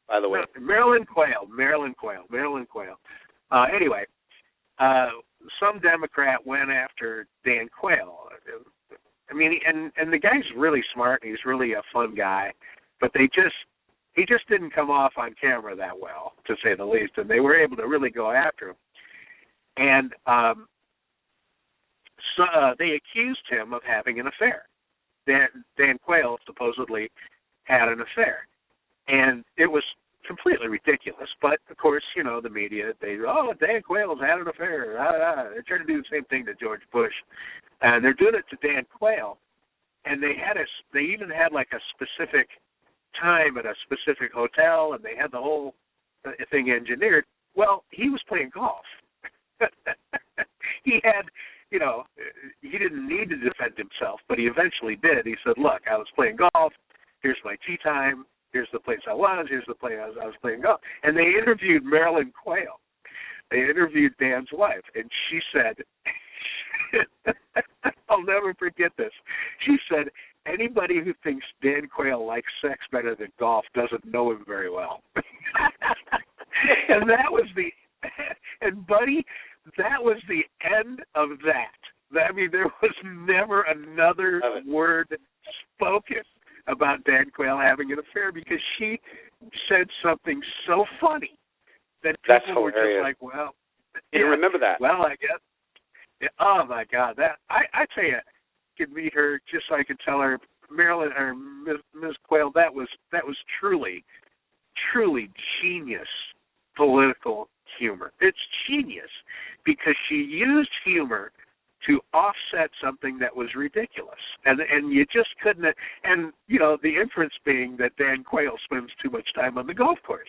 By the way. Marilyn Quayle. Anyway, some Democrat went after Dan Quayle. I mean, and the guy's really smart, and he's really a fun guy, but they just he just didn't come off on camera that well, to say the least, and they were able to really go after him. And so they accused him of having an affair. Dan Quayle supposedly had an affair. And it was completely ridiculous. But, of course, you know, the media, Dan Quayle's had an affair. They're trying to do the same thing to George Bush. And they're doing it to Dan Quayle. And they even had like a specific time at a specific hotel, and they had the whole thing engineered. Well, he was playing golf. He had, you know, he didn't need to defend himself, but he eventually did. He said, look, I was playing golf. Here's my tee time. Here's the place I was. Here's the place I was playing golf. And they interviewed Marilyn Quayle. They interviewed Dan's wife, and she said, I'll never forget this. She said, anybody who thinks Dan Quayle likes sex better than golf doesn't know him very well. And that was and buddy, that was the end of that. I mean, there was never another word spoken about Dan Quayle having an affair because she said something so funny that people were just like, well. You remember that? Well, I guess. Oh, my God. That I tell you, I could meet her just so I could tell her, Marilyn or Ms. Quayle, that was truly, truly genius political humor. It's genius because she used humor to offset something that was ridiculous. And you just couldn't, and, you know, the inference being that Dan Quayle spends too much time on the golf course.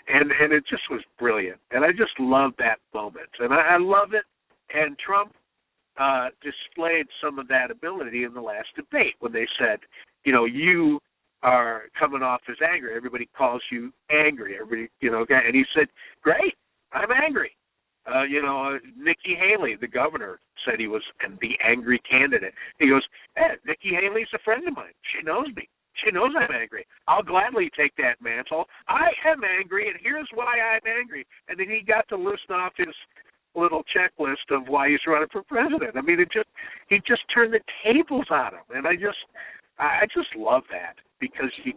And it just was brilliant. And I just love that moment. And I love it. And Trump displayed some of that ability in the last debate when they said, you know, you are coming off as angry. Everybody calls you angry. Everybody, you know, and he said, great, I'm angry. You know, Nikki Haley, the governor, said he was the angry candidate. He goes, hey, Nikki Haley's a friend of mine. She knows me. She knows I'm angry. I'll gladly take that mantle. I am angry, and here's why I'm angry. And then he got to list off his little checklist of why he's running for president. I mean, he just turned the tables on him, and I just love that because you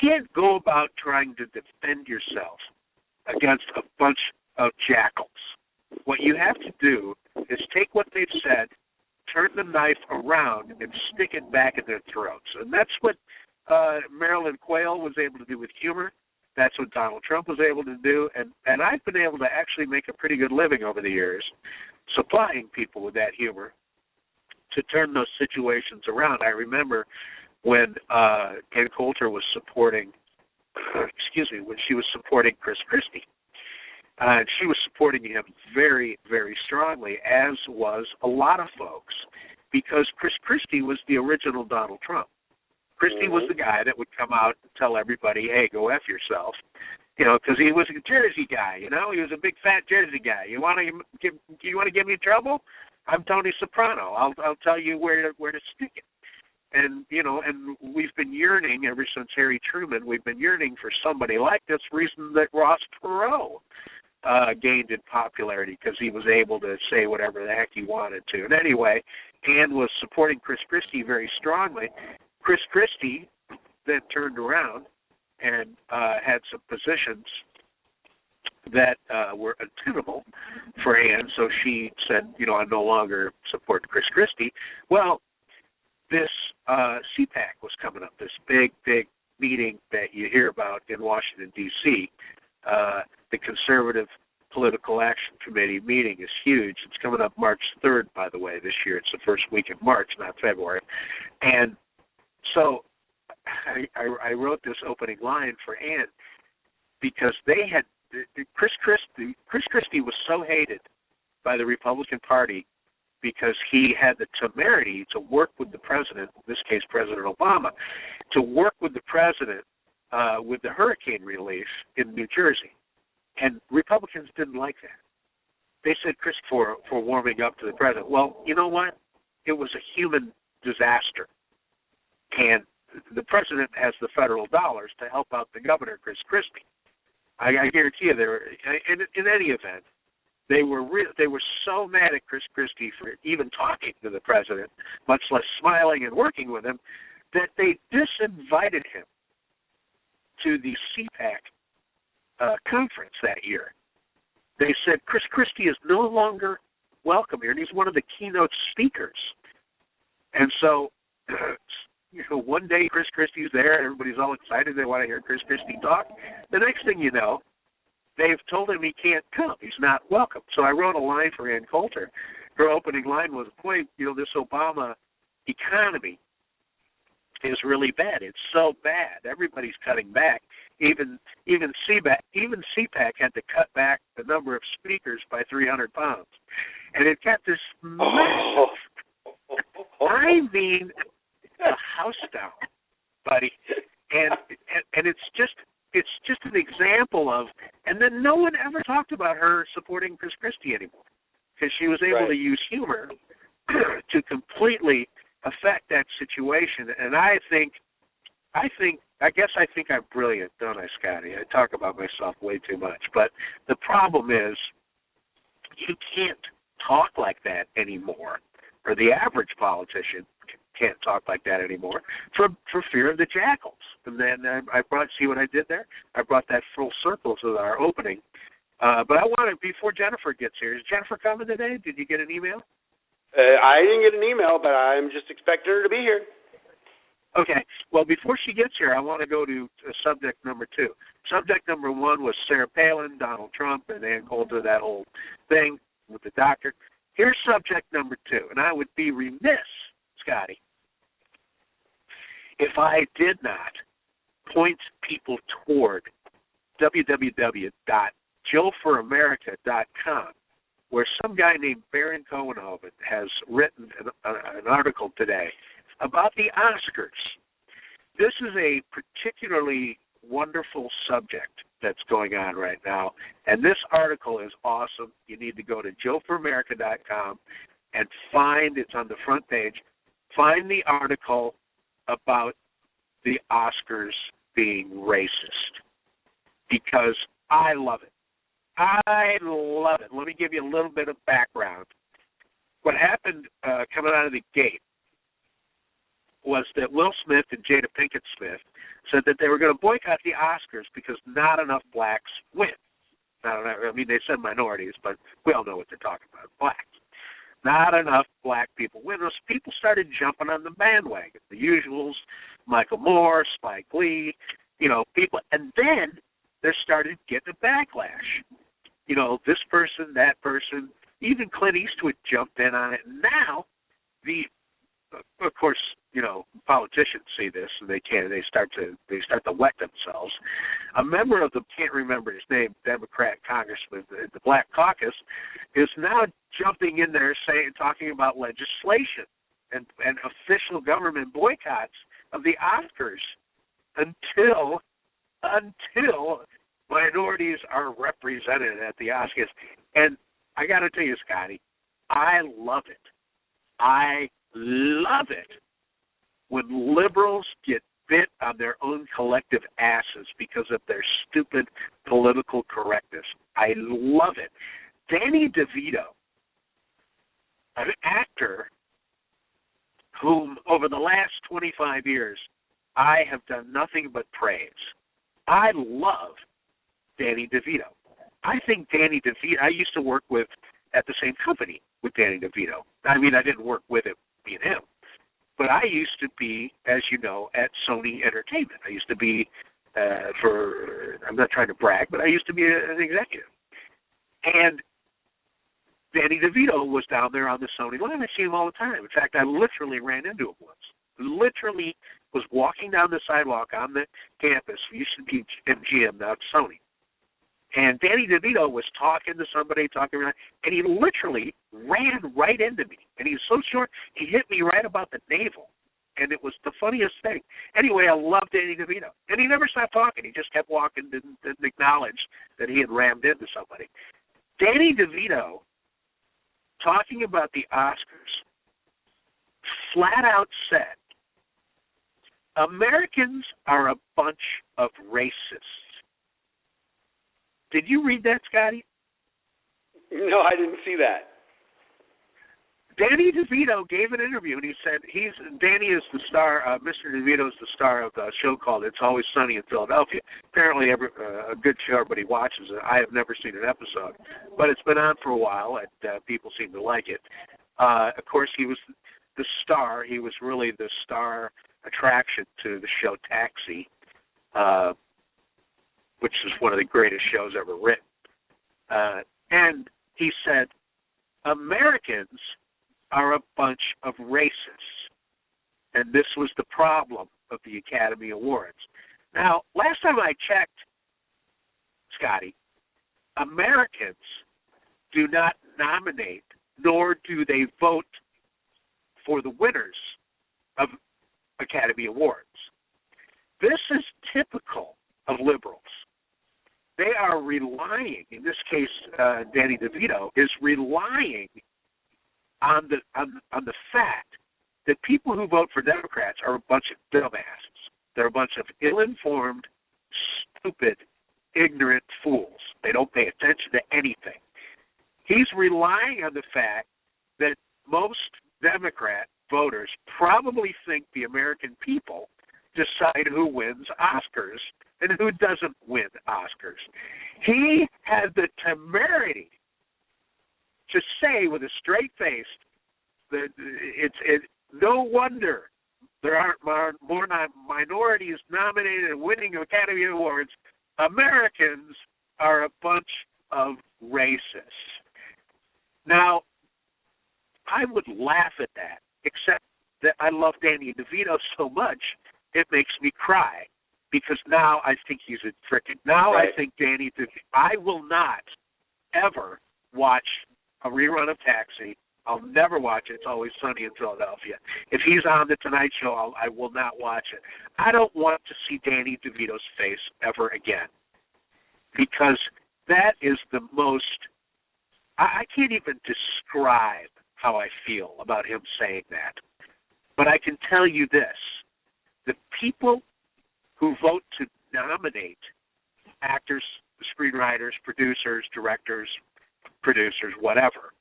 can't go about trying to defend yourself against a bunch of jackals. What you have to do is take what they've said, turn the knife around, and stick it back in their throats. And that's what Marilyn Quayle was able to do with humor. That's what Donald Trump was able to do. And I've been able to actually make a pretty good living over the years supplying people with that humor to turn those situations around. I remember when Ann Coulter was supporting when she was supporting Chris Christie. She was supporting him very, very strongly, as was a lot of folks, because Chris Christie was the original Donald Trump. Christie was the guy that would come out and tell everybody, hey, go F yourself, you know, because he was a Jersey guy, you know. He was a big, fat Jersey guy. You want to give me trouble? I'm Tony Soprano. I'll tell you where to stick it. And, you know, and we've been yearning ever since Harry Truman, we've been yearning for somebody like this, reason that Ross Perot gained in popularity because he was able to say whatever the heck he wanted to. And anyway, Ann was supporting Chris Christie very strongly. Chris Christie then turned around and had some positions that were untenable for Ann, so she said, you know, I no longer support Chris Christie. Well, this CPAC was coming up, this big, big meeting that you hear about in Washington, D.C. The Conservative Political Action Committee meeting is huge. It's coming up March 3rd, by the way, this year. It's the first week in March, not February. And so I wrote this opening line for Ann because they had Chris Christie was so hated by the Republican Party because he had the temerity to work with the president, in this case President Obama, to work with the president with the hurricane relief in New Jersey. And Republicans didn't like that. They said, Chris, for warming up to the president. Well, you know what? It was a human disaster. And the president has the federal dollars to help out the governor, Chris Christie. I guarantee you, in any event, they were so mad at Chris Christie for even talking to the president, much less smiling and working with him, that they disinvited him to the CPAC conference that year, they said Chris Christie is no longer welcome here, and he's one of the keynote speakers. And so, one day Chris Christie's there, and everybody's all excited. They want to hear Chris Christie talk. The next thing you know, they've told him he can't come. He's not welcome. So I wrote a line for Ann Coulter. Her opening line was, boy, this Obama economy is really bad. It's so bad. Everybody's cutting back. Even CPAC had to cut back the number of speakers by 300 pounds. And it got this massive, I mean, a house down, buddy. And it's just an example of, and then no one ever talked about her supporting Chris Christie anymore, because she was able to use humor to completely affect that situation. And I guess I think I'm brilliant, don't I, Scotty? I talk about myself way too much. But the problem is you can't talk like that anymore, or the average politician can't talk like that anymore for fear of the jackals. And then see what I did there? I brought that full circle to our opening. But I want to, before Jennifer gets here, is Jennifer coming today? Did you get an email? I didn't get an email, but I'm just expecting her to be here. Okay. Well, before she gets here, I want to go to subject number 2. Subject number 1 was Sarah Palin, Donald Trump, and Ann Coulter, that whole thing with the doctor. Here's subject number 2, and I would be remiss, Scotty, if I did not point people toward www.joeforamerica.com, where some guy named Baron Cohenhoven has written an article today about the Oscars. This is a particularly wonderful subject that's going on right now, and this article is awesome. You need to go to joeforamerica.com and it's on the front page, find the article about the Oscars being racist, because I love it. I love it. Let me give you a little bit of background. What happened coming out of the gate was that Will Smith and Jada Pinkett Smith said that they were going to boycott the Oscars because not enough blacks win. I mean, they said minorities, but we all know what they're talking about, blacks. Not enough black people win. Those people started jumping on the bandwagon, the usuals, Michael Moore, Spike Lee, people. And then there started getting a backlash. This person, that person, even Clint Eastwood jumped in on it. And now, of course, politicians see this and they start to wet themselves. A member of the, can't remember his name, Democrat congressman, the Black Caucus, is now jumping in there talking about legislation and official government boycotts of the Oscars until minorities are represented at the Oscars. And I got to tell you, Scotty, I love it. I love it when liberals get bit on their own collective asses because of their stupid political correctness. I love it. Danny DeVito, an actor whom over the last 25 years I have done nothing but praise. I love Danny DeVito. I think Danny DeVito, I used to work at the same company with Danny DeVito. I mean, I didn't work with him, me and him. But I used to be, as you know, at Sony Entertainment. I used to be I'm not trying to brag, but I used to be an executive. And Danny DeVito was down there on the Sony line. I see him all the time. In fact, I literally ran into him once. Literally was walking down the sidewalk on the campus. We used to be MGM, now it's Sony. And Danny DeVito was talking to somebody, and he literally ran right into me. And he's so short, he hit me right about the navel. And it was the funniest thing. Anyway, I love Danny DeVito. And he never stopped talking. He just kept walking, didn't acknowledge that he had rammed into somebody. Danny DeVito, talking about the Oscars, flat out said, Americans are a bunch of racists. Did you read that, Scotty? No, I didn't see that. Danny DeVito gave an interview, and he said Danny is the star. Mr. DeVito is the star of a show called It's Always Sunny in Philadelphia. Apparently, a good show. Everybody watches it. I have never seen an episode, but it's been on for a while, and people seem to like it. Of course, he was the star. He was really the star attraction to the show Taxi, which is one of the greatest shows ever written. And he said, Americans are a bunch of racists. And this was the problem of the Academy Awards. Now, last time I checked, Scotty, Americans do not nominate, nor do they vote for the winners of Academy Awards. This is typical of liberals. They are relying, in this case, Danny DeVito is relying on the fact that people who vote for Democrats are a bunch of dumbasses. They're a bunch of ill-informed, stupid, ignorant fools. They don't pay attention to anything. He's relying on the fact that most Democrat voters probably think the American people decide who wins Oscars and who doesn't win Oscars. He had the temerity to say with a straight face that it's no wonder there aren't more minorities nominated and winning Academy Awards. Americans are a bunch of racists. Now, I would laugh at that, except that I love Danny DeVito so much, it makes me cry, because now I think he's a frickin'. Now right. I think Danny DeVito, I will not ever watch a rerun of Taxi. I'll never watch it. It's Always Sunny in Philadelphia. If he's on the Tonight Show, I will not watch it. I don't want to see Danny DeVito's face ever again, because that is the most, I can't even describe how I feel about him saying that. But I can tell you this, the people who vote to nominate actors, screenwriters, producers, directors, producers, whatever,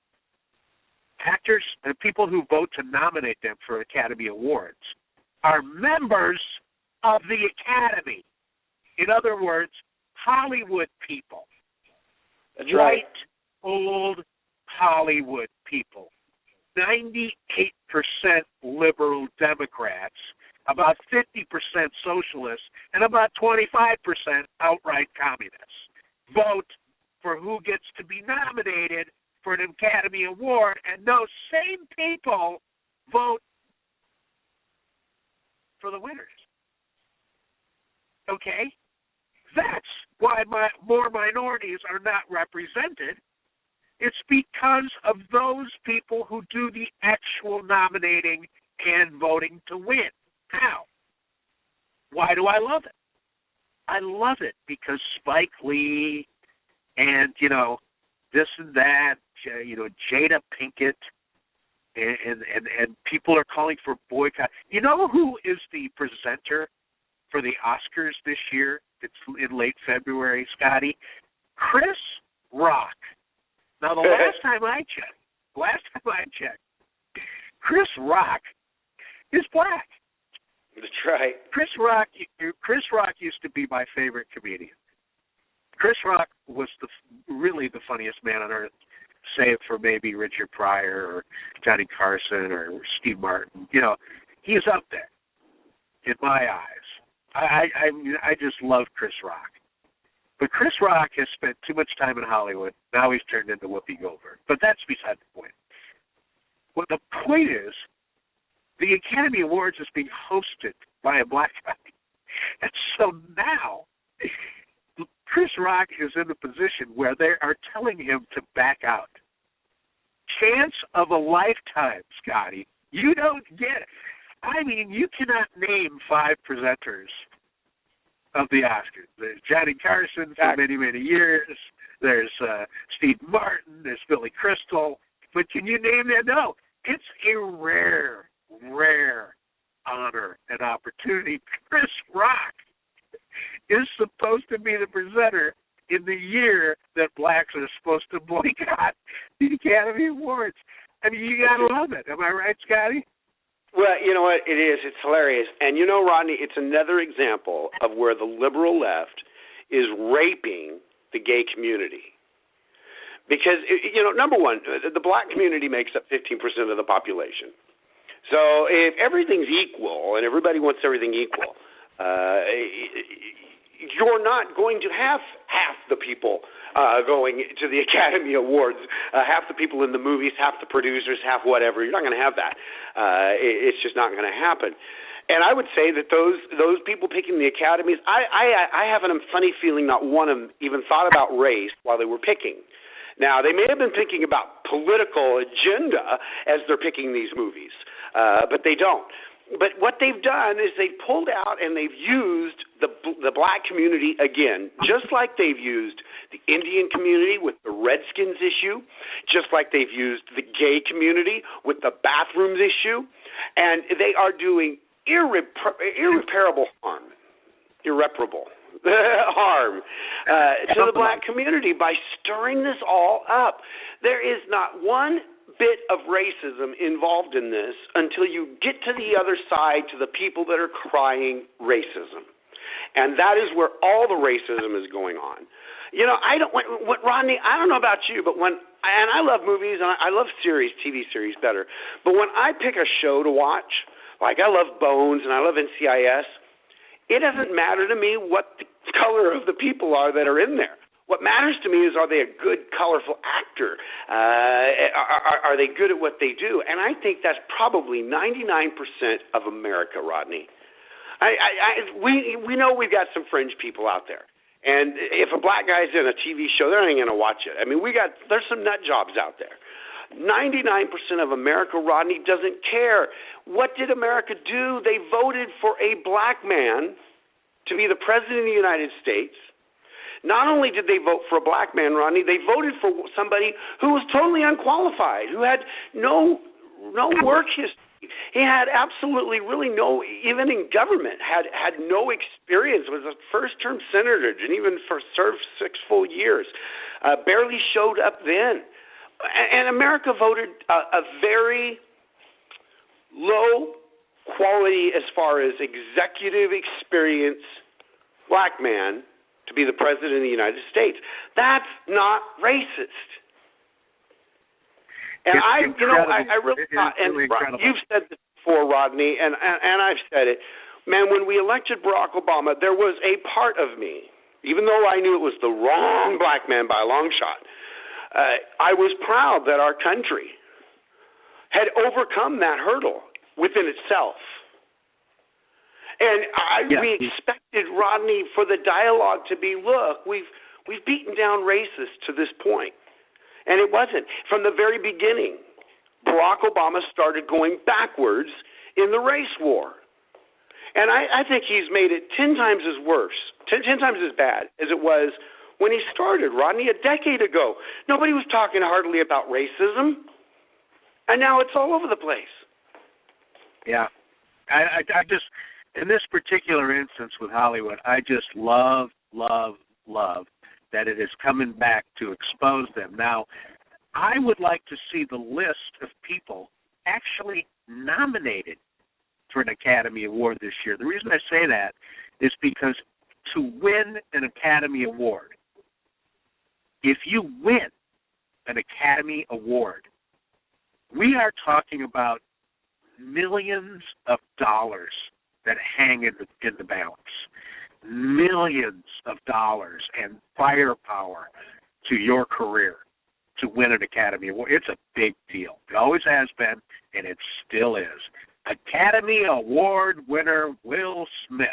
actors and people who vote to nominate them for Academy Awards are members of the Academy. In other words, Hollywood people. That's right. Old Hollywood people. 98% liberal Democrats, about 50% socialists, and about 25% outright communists vote for who gets to be nominated for an Academy Award, and those same people vote for the winners. Okay? That's why more minorities are not represented. It's because of those people who do the actual nominating and voting to win. Now, why do I love it? I love it because Spike Lee and, this and that, Jada Pinkett, and people are calling for boycott. You know who is the presenter for the Oscars this year? It's in late February, Scotty. Chris Rock. Now, the last time I checked, Chris Rock is black. That's right. Chris Rock used to be my favorite comedian. Chris Rock was really the funniest man on earth, save for maybe Richard Pryor or Johnny Carson or Steve Martin. He's up there in my eyes. I just love Chris Rock. But Chris Rock has spent too much time in Hollywood. Now he's turned into Whoopi Goldberg. But that's beside the point. Well, the point is, the Academy Awards is being hosted by a black guy. And so now, Chris Rock is in a position where they are telling him to back out. Chance of a lifetime, Scotty. You don't get it. I mean, you cannot name 5 presenters of the Oscars. There's Johnny Carson for many, many years. There's Steve Martin. There's Billy Crystal. But can you name them? No. It's a rare honor and opportunity. Chris Rock is supposed to be the presenter, in the year that blacks are supposed to boycott the Academy Awards. I mean, you got to love it. Am I right, Scotty? Well, you know what? It is. It's hilarious. And you know, Rodney, it's another example of where the liberal left is raping the gay community. Because, you know, number one, the black community makes up 15% of the population. So if everything's equal and everybody wants everything equal, you're not going to have half the people going to the Academy Awards, half the people in the movies, half the producers, half whatever. You're not going to have that. It's just not going to happen. And I would say that those people picking the academies, I have a funny feeling not one of them even thought about race while they were picking. Now, they may have been thinking about political agenda as they're picking these movies, but they don't. But what they've done is they've pulled out and they've used the black community again, just like they've used the Indian community with the Redskins issue, just like they've used the gay community with the bathrooms issue, and they are doing irreparable harm to the black community by stirring this all up. There is not one bit of racism involved in this until you get to the other side, to the people that are crying racism. And that is where all the racism is going on. You know, Rodney, I don't know about you, but and I love movies and I love TV series better, but when I pick a show to watch, like I love Bones and I love NCIS, it doesn't matter to me what the color of the people are that are in there. What matters to me is, are they a good, colorful actor? Are they good at what they do? And I think that's probably 99% of America, Rodney. We know we've got some fringe people out there. And if a black guy's in a TV show, they're not going to watch it. I mean, there's some nut jobs out there. 99% of America, Rodney, doesn't care. What did America do? They voted for a black man to be the president of the United States. Not only did they vote for a black man, Rodney, they voted for somebody who was totally unqualified, who had no work history. He had absolutely really no, even in government, had no experience, was a first-term senator, didn't even serve 6 full years, barely showed up then. And America voted a very low quality as far as executive experience black man to be the president of the United States. That's not racist. And I really thought, and you've said this before, Rodney, and I've said it, man, when we elected Barack Obama, there was a part of me, even though I knew it was the wrong black man by a long shot, I was proud that our country had overcome that hurdle within itself. And we expected, Rodney, for the dialogue to be, look, we've beaten down racists to this point. And it wasn't. From the very beginning, Barack Obama started going backwards in the race war. And I think he's made it 10 times as worse, 10 times as bad as it was when he started, Rodney, a decade ago. Nobody was talking hardly about racism. And now it's all over the place. Yeah. I just... In this particular instance with Hollywood, I just love that it is coming back to expose them. Now, I would like to see the list of people actually nominated for an Academy Award this year. The reason I say that is because to win an Academy Award, if you win an Academy Award, we are talking about millions of dollars that hang in the balance, millions of dollars and firepower to your career to win an Academy Award. It's a big deal. It always has been, and it still is. Academy Award winner Will Smith.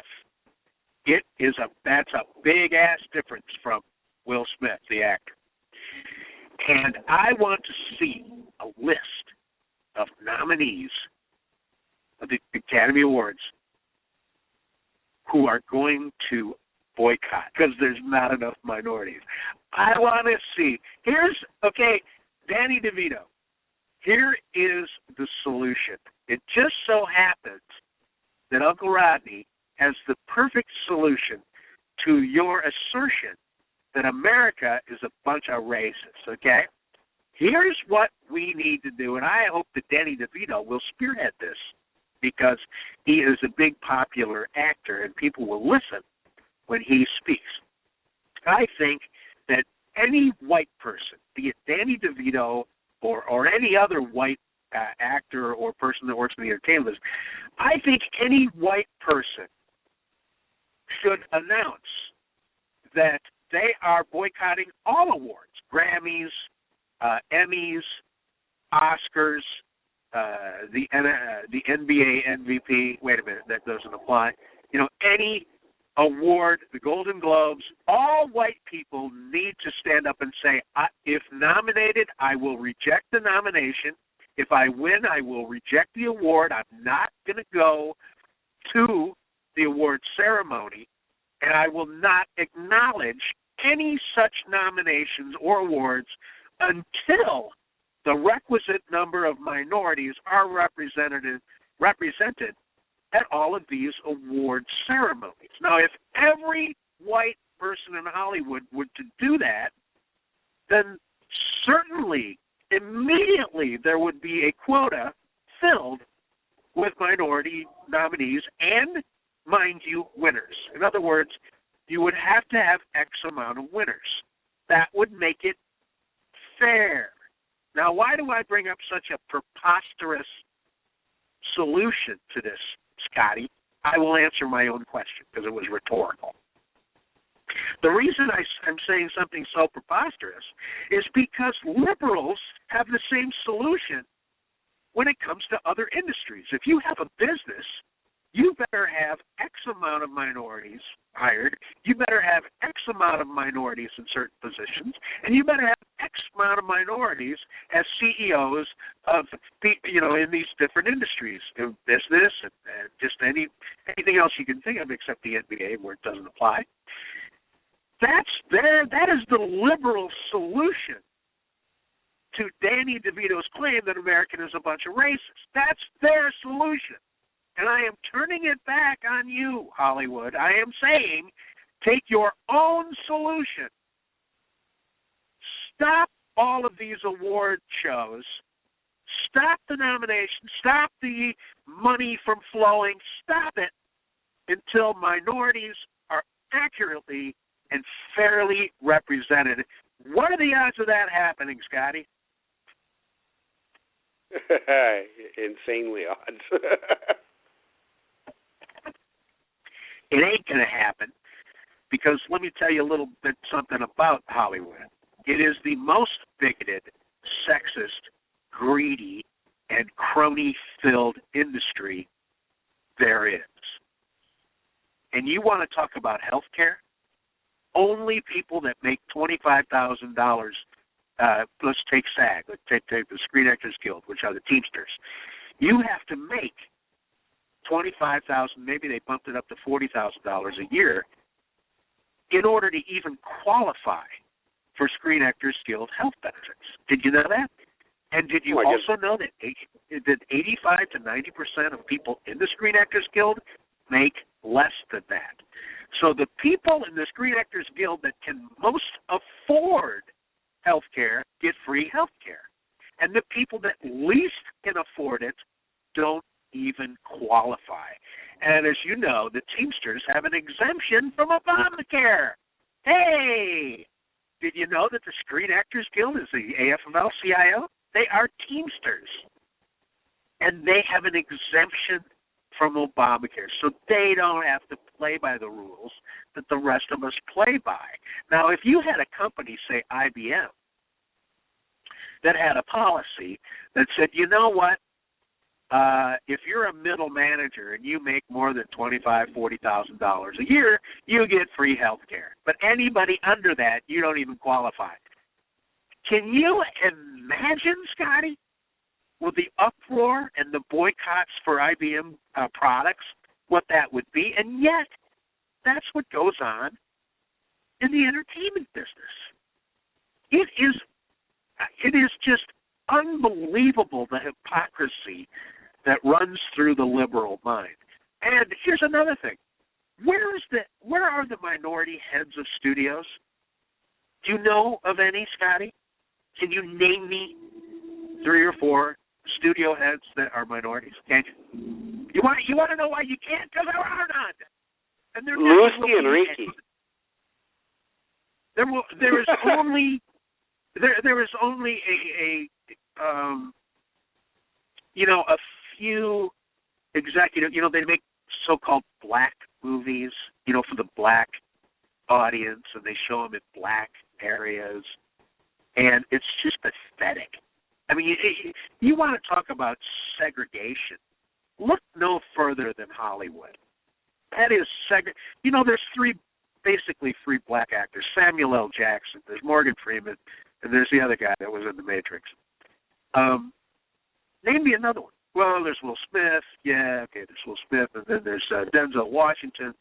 That's a big-ass difference from Will Smith, the actor. And I want to see a list of nominees of the Academy Awards who are going to boycott because there's not enough minorities. I want to see. Danny DeVito, here is the solution. It just so happens that Uncle Rodney has the perfect solution to your assertion that America is a bunch of racists, okay? Here's what we need to do, and I hope that Danny DeVito will spearhead this because he is a big popular actor and people will listen when he speaks. I think that any white person, be it Danny DeVito or any other white actor or person that works in the entertainment business, I think any white person should announce that they are boycotting all awards, Grammys, Emmys, Oscars, the NBA MVP. Wait a minute, that doesn't apply. Any award, the Golden Globes, all white people need to stand up and say, if nominated, I will reject the nomination. If I win, I will reject the award. I'm not going to go to the award ceremony, and I will not acknowledge any such nominations or awards until the requisite number of minorities are represented at all of these award ceremonies. Now, if every white person in Hollywood were to do that, then certainly, immediately, there would be a quota filled with minority nominees and, mind you, winners. In other words, you would have to have X amount of winners. That would make it fair. Now, why do I bring up such a preposterous solution to this, Scotty? I will answer my own question because it was rhetorical. The reason I'm saying something so preposterous is because liberals have the same solution when it comes to other industries. If you have a business, you better have X amount of minorities hired, you better have X amount of minorities in certain positions, and you better have X amount of minorities as CEOs of, in these different industries, in business and just anything else you can think of except the NBA where it doesn't apply. That is the liberal solution to Danny DeVito's claim that America is a bunch of racists. That's their solution. And I am turning it back on you, Hollywood. I am saying take your own solution. Stop all of these award shows. Stop the nominations. Stop the money from flowing. Stop it until minorities are accurately and fairly represented. What are the odds of that happening, Scotty? Insanely odds. It ain't going to happen because let me tell you a little bit something about Hollywood. It is the most bigoted, sexist, greedy, and crony-filled industry there is. And you want to talk about health care? Only people that make $25,000, let's take SAG, let's take the Screen Actors Guild, which are the Teamsters. You have to make $25,000, maybe they bumped it up to $40,000 a year in order to even qualify for Screen Actors Guild health benefits. Did you know that? And did you also know that 85 to 90% of people in the Screen Actors Guild make less than that? So the people in the Screen Actors Guild that can most afford health care get free health care. And the people that least can afford it don't even qualify. And as you know, the Teamsters have an exemption from Obamacare. Hey, did you know that the Screen Actors Guild is the AFL-CIO? They are Teamsters. And they have an exemption from Obamacare, so they don't have to play by the rules that the rest of us play by. Now, if you had a company, say IBM, that had a policy that said, you know what, if you're a middle manager and you make more than $25,000, $40,000 a year, you get free health care. But anybody under that, you don't even qualify. Can you imagine, Scotty, with the uproar and the boycotts for IBM products, what that would be? And yet, that's what goes on in the entertainment business. It is just unbelievable, the hypocrisy that runs through the liberal mind. And here's another thing. Where are the minority heads of studios? Do you know of any, Scotty? Can you name me 3 or 4 studio heads that are minorities? Can't you? You want to know why you can't? Because there are none. And Lucy and Ricky. There is only a few executive. They make so-called black movies. For the black audience, and they show them in black areas, and it's just pathetic. I mean, you want to talk about segregation? Look no further than Hollywood. That is there's basically three black actors: Samuel L. Jackson, there's Morgan Freeman, and there's the other guy that was in The Matrix. Name me another one. Well, there's Will Smith. Yeah, okay, there's Will Smith, and then there's Denzel Washington,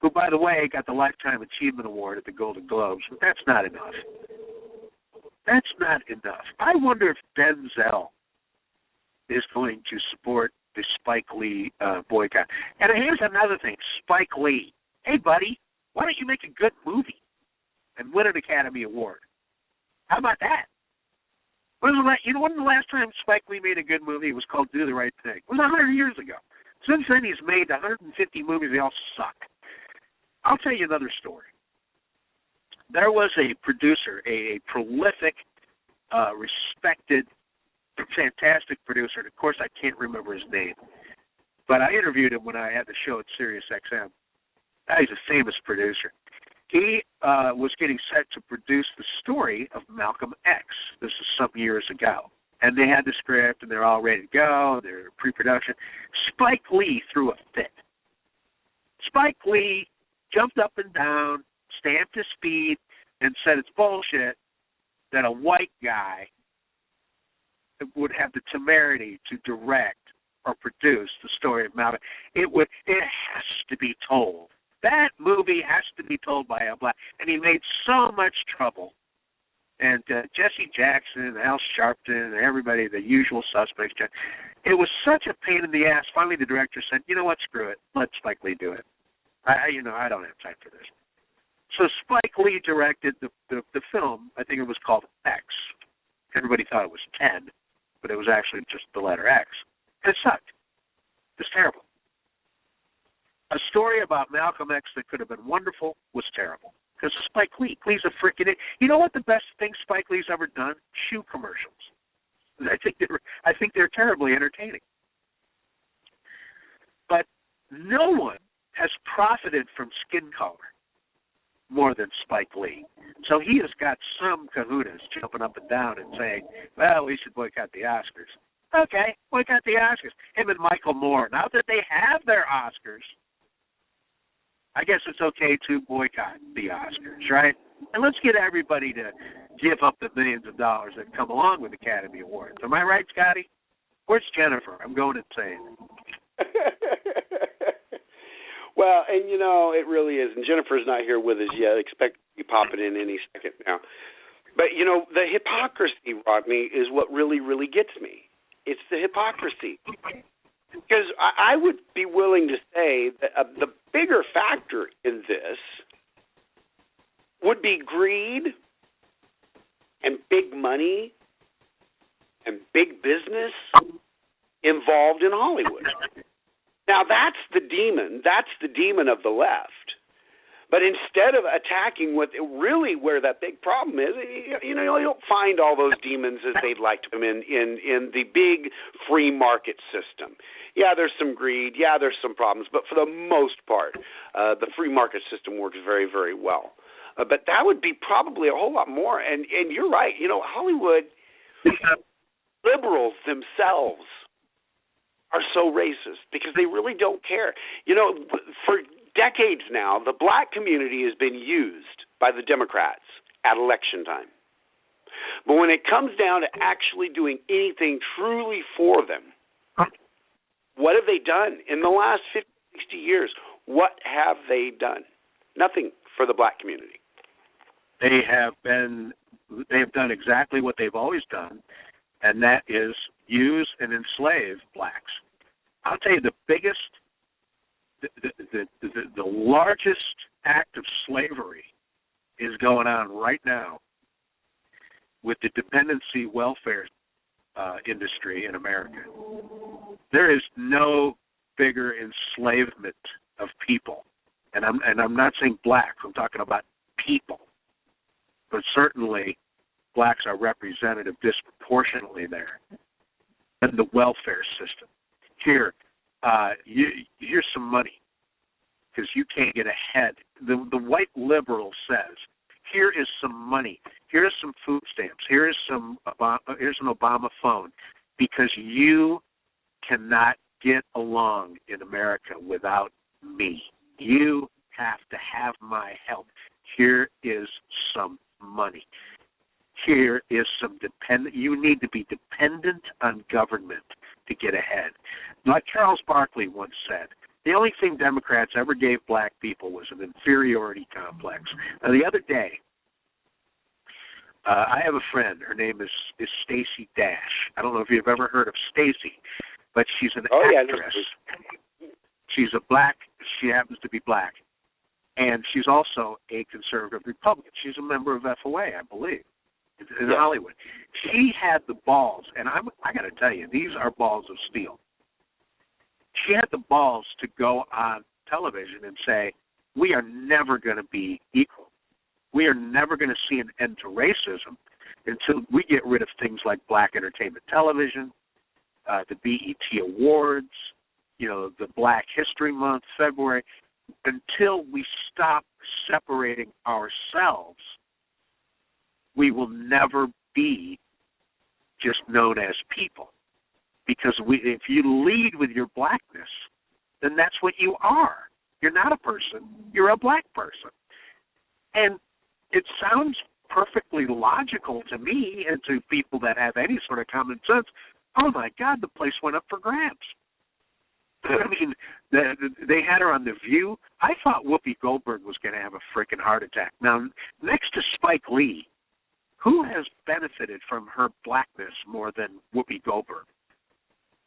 who, by the way, got the Lifetime Achievement Award at the Golden Globes. But that's not enough. That's not enough. I wonder if Denzel is going to support the Spike Lee boycott. And here's another thing, Spike Lee. Hey, buddy, why don't you make a good movie and win an Academy Award? How about that? When was the last time Spike Lee made a good movie? It was called Do the Right Thing. It was 100 years ago. Since then, he's made 150 movies. They all suck. I'll tell you another story. There was a producer, a prolific, respected, fantastic producer. And of course, I can't remember his name. But I interviewed him when I had the show at Sirius XM. He's a famous producer. He was getting set to produce the story of Malcolm X. This is some years ago. And they had the script, and they're all ready to go. They're pre-production. Spike Lee threw a fit. Spike Lee jumped up and down, stamped his feet, and said it's bullshit that a white guy would have the temerity to direct or produce the story of Malcolm. It has to be told. That movie has to be told by a black. And he made so much trouble. And Jesse Jackson, Al Sharpton, and everybody, the usual suspects. It was such a pain in the ass. Finally, the director said, you know what, screw it. Let Spike Lee do it. I don't have time for this. So Spike Lee directed the film. I think it was called X. Everybody thought it was 10, but it was actually just the letter X. And it sucked. It was terrible. A story about Malcolm X that could have been wonderful was terrible. Because Spike Lee. Lee's a freaking idiot. You know what the best thing Spike Lee's ever done? Shoe commercials. I think they're terribly entertaining. But no one has profited from skin color more than Spike Lee. So he has got some kahunas jumping up and down and saying, well, we should boycott the Oscars. Okay, boycott the Oscars. Him and Michael Moore. Now that they have their Oscars, I guess it's okay to boycott the Oscars, right? And let's get everybody to give up the millions of dollars that come along with Academy Awards. Am I right, Scotty? Where's Jennifer? I'm going insane. Well, and it really is. And Jennifer's not here with us yet. Expect to be popping in any second now. But, the hypocrisy, Rodney, is what really, really gets me. It's the hypocrisy. Because I would be willing to say that the bigger factor in this would be greed and big money and big business involved in Hollywood. Now, that's the demon. That's the demon of the left. But instead of attacking where that big problem is, you don't find all those demons as they'd like to come in the big free market system. Yeah, there's some greed. Yeah, there's some problems. But for the most part, the free market system works very, very well. But that would be probably a whole lot more. And you're right. Hollywood, liberals themselves are so racist because they really don't care. For decades now, the black community has been used by the Democrats at election time. But when it comes down to actually doing anything truly for them, what have they done in the last 50, 60 years? What have they done? Nothing for the black community. They have done exactly what they've always done, and that is use and enslave blacks. I'll tell you, the biggest, the largest act of slavery is going on right now with the dependency welfare industry in America. There is no bigger enslavement of people, and I'm not saying blacks. I'm talking about people, but certainly blacks are represented disproportionately there. And the welfare system. Here, here's some money because you can't get ahead. The white liberal says, here is some money. Here's some food stamps. Here's an Obama phone, because you cannot get along in America without me. You have to have my help. Here is some money. Here is some you need to be dependent on government to get ahead. Like Charles Barkley once said, the only thing Democrats ever gave black people was an inferiority complex. Now, the other day, I have a friend. Her name is Stacey Dash. I don't know if you've ever heard of Stacey, but she's an actress. She's she happens to be black, and she's also a conservative Republican. She's a member of FOA, I believe, in Hollywood. She had the balls, and I got to tell you, these are balls of steel. She had the balls to go on television and say, we are never going to be equal. We are never going to see an end to racism until we get rid of things like Black Entertainment Television, the BET Awards, the Black History Month, February, until we stop separating ourselves. We will never be just known as people. Because if you lead with your blackness, then that's what you are. You're not a person. You're a black person. And it sounds perfectly logical to me and to people that have any sort of common sense. Oh, my God, the place went up for grabs. I mean, they had her on The View. I thought Whoopi Goldberg was going to have a freaking heart attack. Now, next to Spike Lee, who has benefited from her blackness more than Whoopi Goldberg?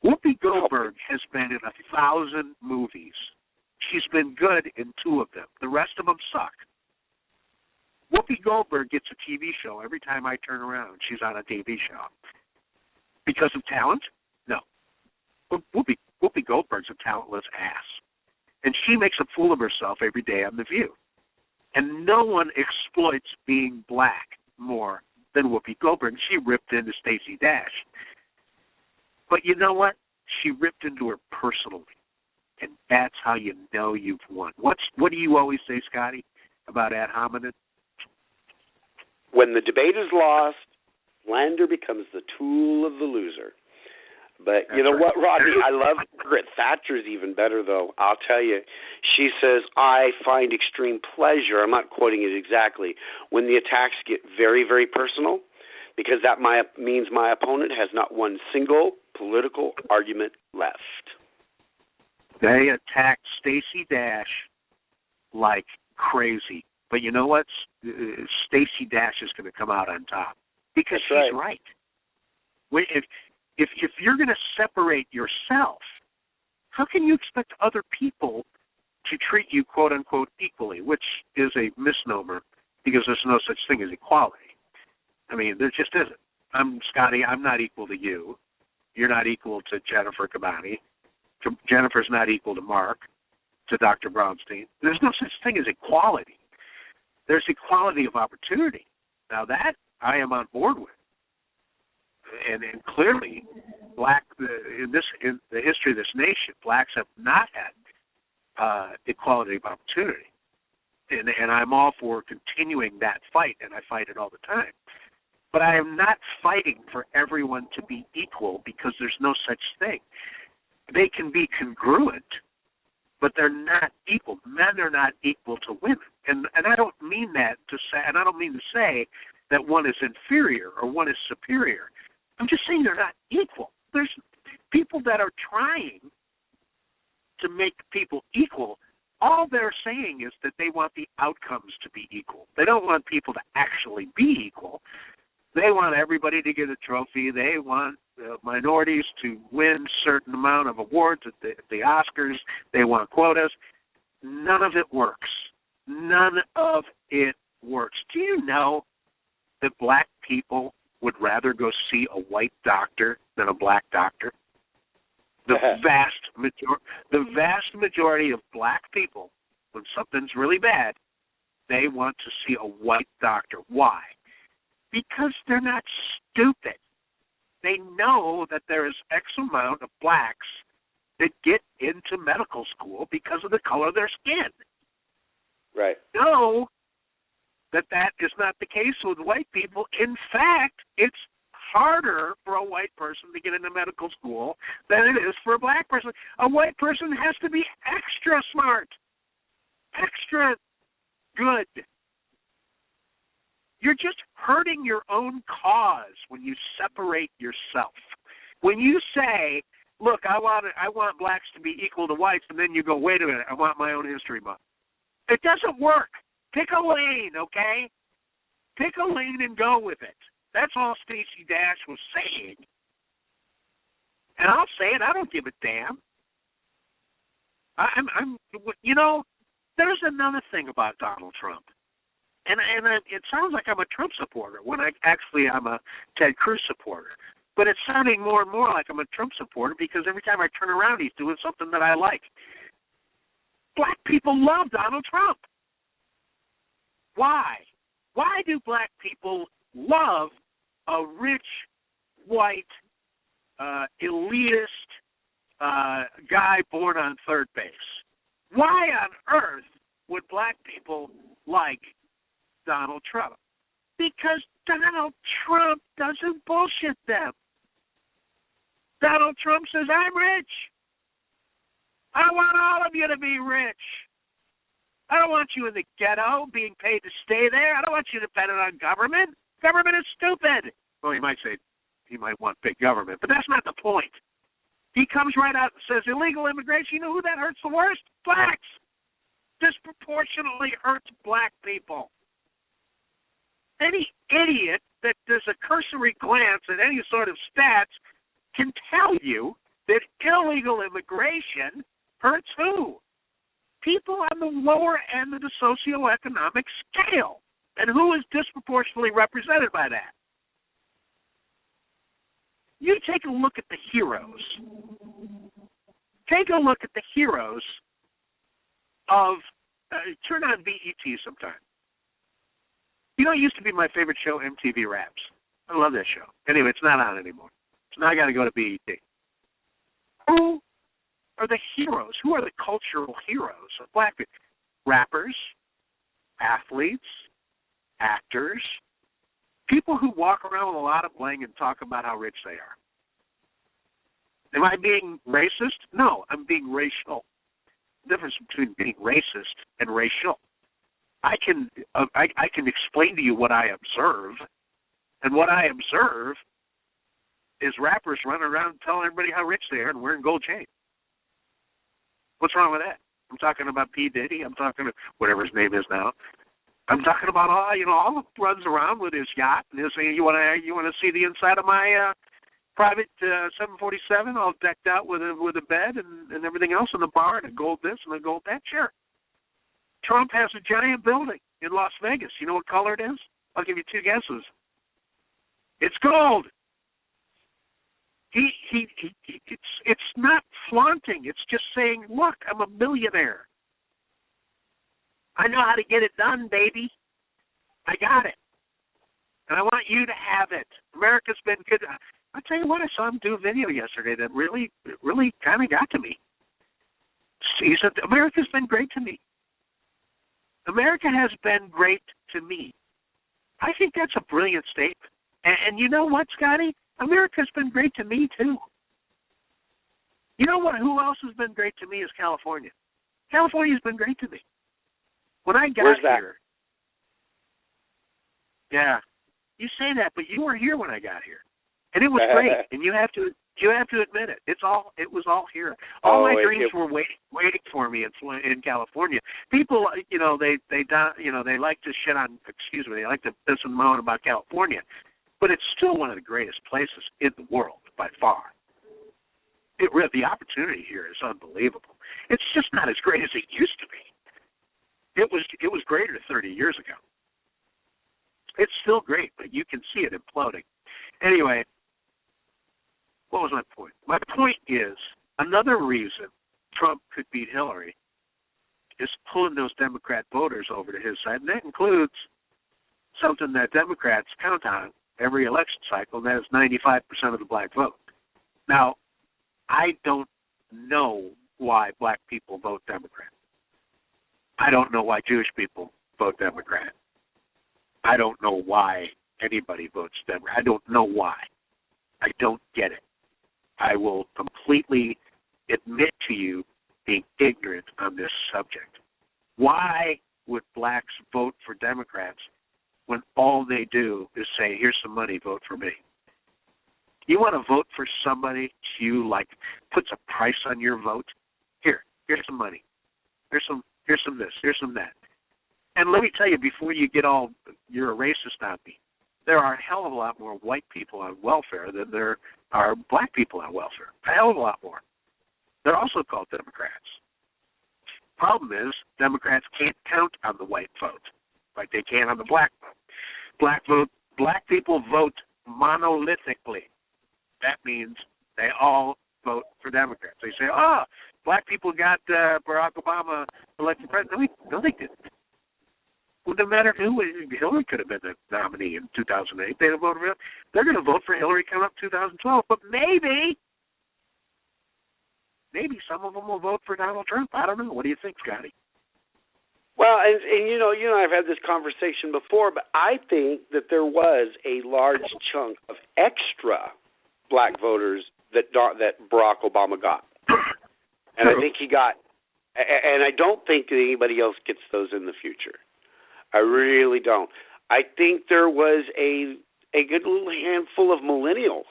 Whoopi Goldberg has been in 1,000 movies. She's been good in 2 of them. The rest of them suck. Whoopi Goldberg gets a TV show every time I turn around. She's on a TV show. Because of talent? No. Whoopi Goldberg's a talentless ass. And she makes a fool of herself every day on The View. And no one exploits being black more than Whoopi Goldberg. She ripped into Stacey Dash. But you know what? She ripped into her personally. And that's how you know you've won. What do you always say, Scotty, about ad hominem? When the debate is lost, slander becomes the tool of the loser. But you know what, Rodney? I love Margaret Thatcher's even better, though. I'll tell you. She says, I find extreme pleasure, I'm not quoting it exactly, when the attacks get very, very personal, because that means my opponent has not one single political argument left. They attacked Stacey Dash like crazy. But you know what? Stacey Dash is going to come out on top because she's right. If you're going to separate yourself, how can you expect other people to treat you, quote unquote, equally, which is a misnomer because there's no such thing as equality. I mean, there just isn't. Scotty, I'm not equal to you. You're not equal to Jennifer Kabani. Jennifer's not equal to Mark, to Dr. Brownstein. There's no such thing as equality. There's equality of opportunity. Now that I am on board with. And clearly, in the history of this nation, blacks have not had equality of opportunity. And I'm all for continuing that fight, and I fight it all the time. But I am not fighting for everyone to be equal because there's no such thing. They can be congruent, but they're not equal. Men are not equal to women. And I don't mean that to say, and I don't mean to say that one is inferior or one is superior. I'm just saying they're not equal. There's people that are trying to make people equal. All they're saying is that they want the outcomes to be equal. They don't want people to actually be equal. They want everybody to get a trophy. They want minorities to win a certain amount of awards at the Oscars. They want quotas. None of it works. None of it works. Do you know that black people would rather go see a white doctor than a black doctor? The vast majority of black people, when something's really bad, they want to see a white doctor. Why? Because they're not stupid. They know that there is X amount of blacks that get into medical school because of the color of their skin. Right. Know that is not the case with white people. In fact, it's harder for a white person to get into medical school than it is for a black person. A white person has to be extra smart, extra good. You're just hurting your own cause when you separate yourself. When you say, look, I want blacks to be equal to whites, and then you go, wait a minute, I want my own history month. It doesn't work. Pick a lane, okay? Pick a lane and go with it. That's all Stacey Dash was saying. And I'll say it, I don't give a damn. There's another thing about Donald Trump. And it sounds like I'm a Trump supporter when I'm a Ted Cruz supporter. But it's sounding more and more like I'm a Trump supporter because every time I turn around, he's doing something that I like. Black people love Donald Trump. Why? Why do black people love a rich, white, elitist guy born on third base? Why on earth would black people like Donald Trump? Because Donald Trump doesn't bullshit them. Donald Trump says, I'm rich. I want all of you to be rich. I don't want you in the ghetto being paid to stay there. I don't want you dependent on government. Government is stupid. Well, he might say he might want big government, but that's not the point. He comes right out and says illegal immigration. You know who that hurts the worst? Blacks. Disproportionately hurts black people. Any idiot that does a cursory glance at any sort of stats can tell you that illegal immigration hurts who? People on the lower end of the socioeconomic scale. And who is disproportionately represented by that? You take a look at the heroes. Take a look at the heroes of, turn on BET sometime. You know, it used to be my favorite show, MTV Raps. I love that show. Anyway, it's not on anymore. So now I got to go to BET. Who are the heroes? Who are the cultural heroes of black people? Rappers, athletes, actors, people who walk around with a lot of bling and talk about how rich they are. Am I being racist? No, I'm being racial. The difference between being racist and racial. I can explain to you what I observe, and what I observe is rappers running around telling everybody how rich they are and wearing gold chains. What's wrong with that? I'm talking about P. Diddy. I'm talking about whatever his name is now. I'm talking about all the runs around with his yacht and he'll say, you want to see the inside of my private 747 all decked out with a bed and everything else in the bar and a gold this and a gold that? Sure. Trump has a giant building in Las Vegas. You know what color it is? I'll give you two guesses. It's gold. It's not flaunting. It's just saying, look, I'm a millionaire. I know how to get it done, baby. I got it. And I want you to have it. America's been good. I'll tell you what, I saw him do a video yesterday that really kind of got to me. He said, America's been great to me. America has been great to me. I think that's a brilliant statement. And you know what, Scotty? America's been great to me, too. You know what? Who else has been great to me is California. California's been great to me. When I got here. Yeah. You say that, but you were here when I got here. And it was great. And you have to admit it. It was all here. All my dreams were waiting for me in California. People, they like to shit on, they like to piss and moan about California. But it's still one of the greatest places in the world by far. The opportunity here is unbelievable. It's just not as great as it used to be. It was greater 30 years ago. It's still great, but you can see it imploding. Anyway, what was my point? My point is another reason Trump could beat Hillary is pulling those Democrat voters over to his side, and that includes something that Democrats count on every election cycle, and that is 95% of the black vote. Now, I don't know why black people vote Democrat. I don't know why Jewish people vote Democrat. I don't know why anybody votes Democrat. I don't know why. I don't get it. I will completely admit to you being ignorant on this subject. Why would blacks vote for Democrats when all they do is say, here's some money, vote for me? You want to vote for somebody who, like, puts a price on your vote? Here's some money. Here's some this, here's some that. And let me tell you, before you get all, you're a racist on me, there are a hell of a lot more white people on welfare than there are black people on welfare. A hell of a lot more. They're also called Democrats. Problem is, Democrats can't count on the white vote like they can on the black vote. Black people vote monolithically. That means they all vote for Democrats. They say, black people got Barack Obama elected president. No, they didn't. Well, no matter who, Hillary could have been the nominee in 2008. They'd have voted for him. They're going to vote for Hillary coming up 2012. But maybe some of them will vote for Donald Trump. I don't know. What do you think, Scotty? Well, and you know, I've had this conversation before, but I think that there was a large chunk of extra black voters that Barack Obama got, and I think he got, and I don't think that anybody else gets those in the future. I really don't. I think there was a good little handful of millennials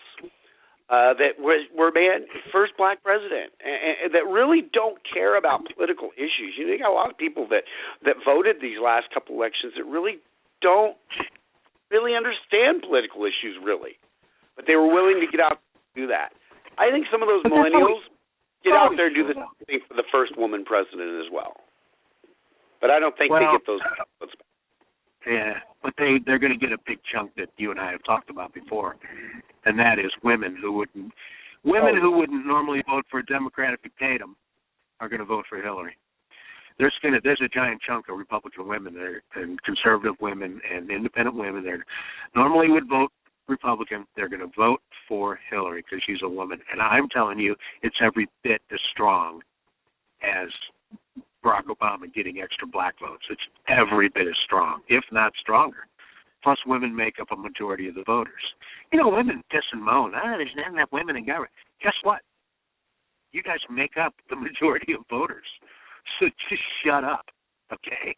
that were first black president, and that really don't care about political issues. You know, you got a lot of people that voted these last couple elections that really don't really understand political issues, really, but they were willing to get out and do that. I think some of those millennials get out there and do the same thing for the first woman president as well. But I don't think they get those votes back. Yeah, but they're going to get a big chunk that you and I have talked about before, and that is women who wouldn't normally vote for a Democrat if you paid them are going to vote for Hillary. There's a giant chunk of Republican women there, and conservative women and independent women that normally would vote Republican. They're going to vote for Hillary because she's a woman, and I'm telling you, it's every bit as strong as Barack Obama getting extra black votes. It's every bit as strong, if not stronger. Plus, women make up a majority of the voters. You know, women piss and moan, there's not enough women in government. Guess what? You guys make up the majority of voters. So just shut up, okay?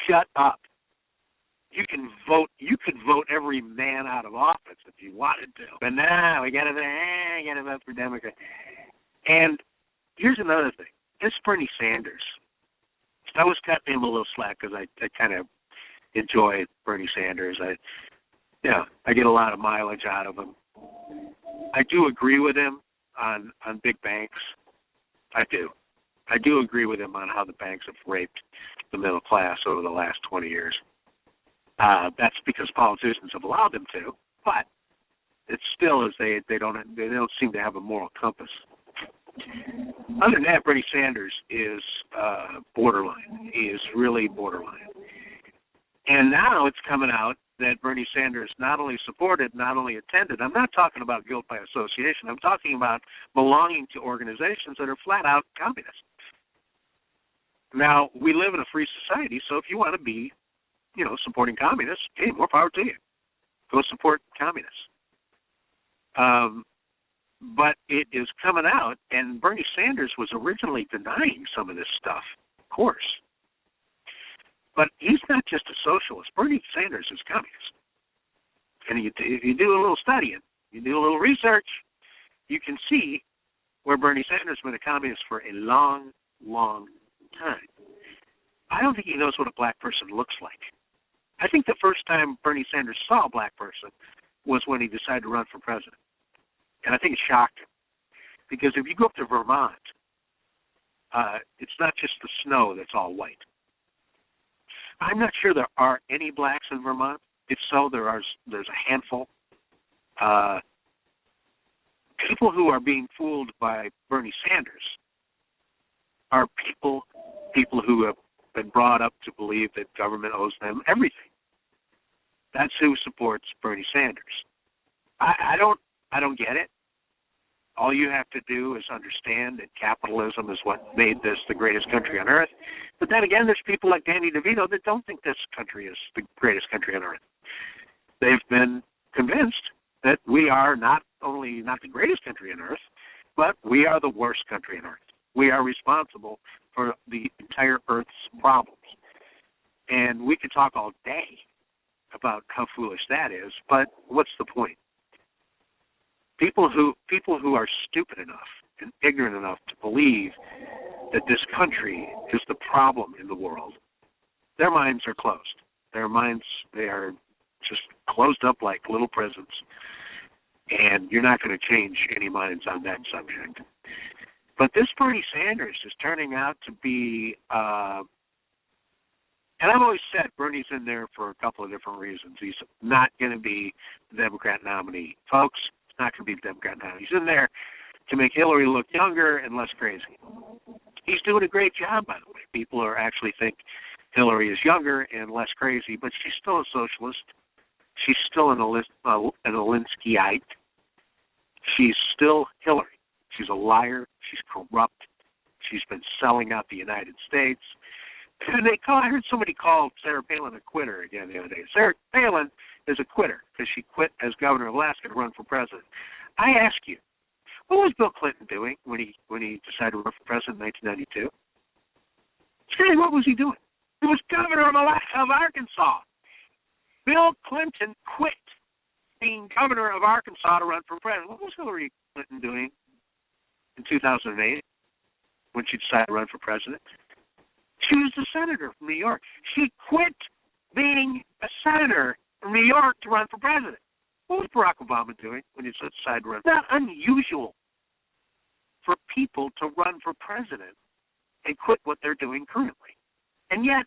Shut up. You can vote. You could vote every man out of office if you wanted to. But now we got to vote for Democrat. And here's another thing. This Bernie Sanders. I was cutting him a little slack because I kind of enjoy Bernie Sanders. I get a lot of mileage out of him. I do agree with him on big banks. I do. I do agree with him on how the banks have raped the middle class over the last 20 years. That's because politicians have allowed them to, but it still is they don't seem to have a moral compass. Other than that, Bernie Sanders is borderline. He is really borderline. And now it's coming out that Bernie Sanders not only supported, not only attended. I'm not talking about guilt by association. I'm talking about belonging to organizations that are flat out communist. Now, we live in a free society, so if you want to be, supporting communists, hey, more power to you. Go support communists. But it is coming out, and Bernie Sanders was originally denying some of this stuff, of course. But he's not just a socialist. Bernie Sanders is communist. And if you do a little studying, you do a little research, you can see where Bernie Sanders has been a communist for a long, long time. I don't think he knows what a black person looks like. I think the first time Bernie Sanders saw a black person was when he decided to run for president. And I think it shocked him. Because if you go up to Vermont, it's not just the snow that's all white. I'm not sure there are any blacks in Vermont. If so, there's a handful. People who are being fooled by Bernie Sanders are people who have been brought up to believe that government owes them everything. That's who supports Bernie Sanders. I don't get it. All you have to do is understand that capitalism is what made this the greatest country on earth. But then again, there's people like Danny DeVito that don't think this country is the greatest country on earth. They've been convinced that we are not only not the greatest country on earth, but we are the worst country on earth. We are responsible for the entire Earth's problems. And we could talk all day about how foolish that is, but what's the point? People who are stupid enough and ignorant enough to believe that this country is the problem in the world, their minds are closed. They are just closed up like little prisons. And you're not going to change any minds on that subject. But this Bernie Sanders is turning out to be, and I've always said Bernie's in there for a couple of different reasons. He's not going to be the Democrat nominee. Folks, he's not going to be the Democrat nominee. He's in there to make Hillary look younger and less crazy. He's doing a great job, by the way. People are actually think Hillary is younger and less crazy, but she's still a socialist. She's still an Alinskyite. She's still Hillary. She's a liar. She's corrupt. She's been selling out the United States. And I heard somebody call Sarah Palin a quitter again the other day. Sarah Palin is a quitter because she quit as governor of Alaska to run for president. I ask you, what was Bill Clinton doing when he decided to run for president in 1992? Say, what was he doing? He was governor of Arkansas. Bill Clinton quit being governor of Arkansas to run for president. What was Hillary Clinton doing in 2008 when she decided to run for president? She was a senator from New York. She quit being a senator from New York to run for president. What was Barack Obama doing when he decided to run? It's not unusual for people to run for president and quit what they're doing currently. And yet,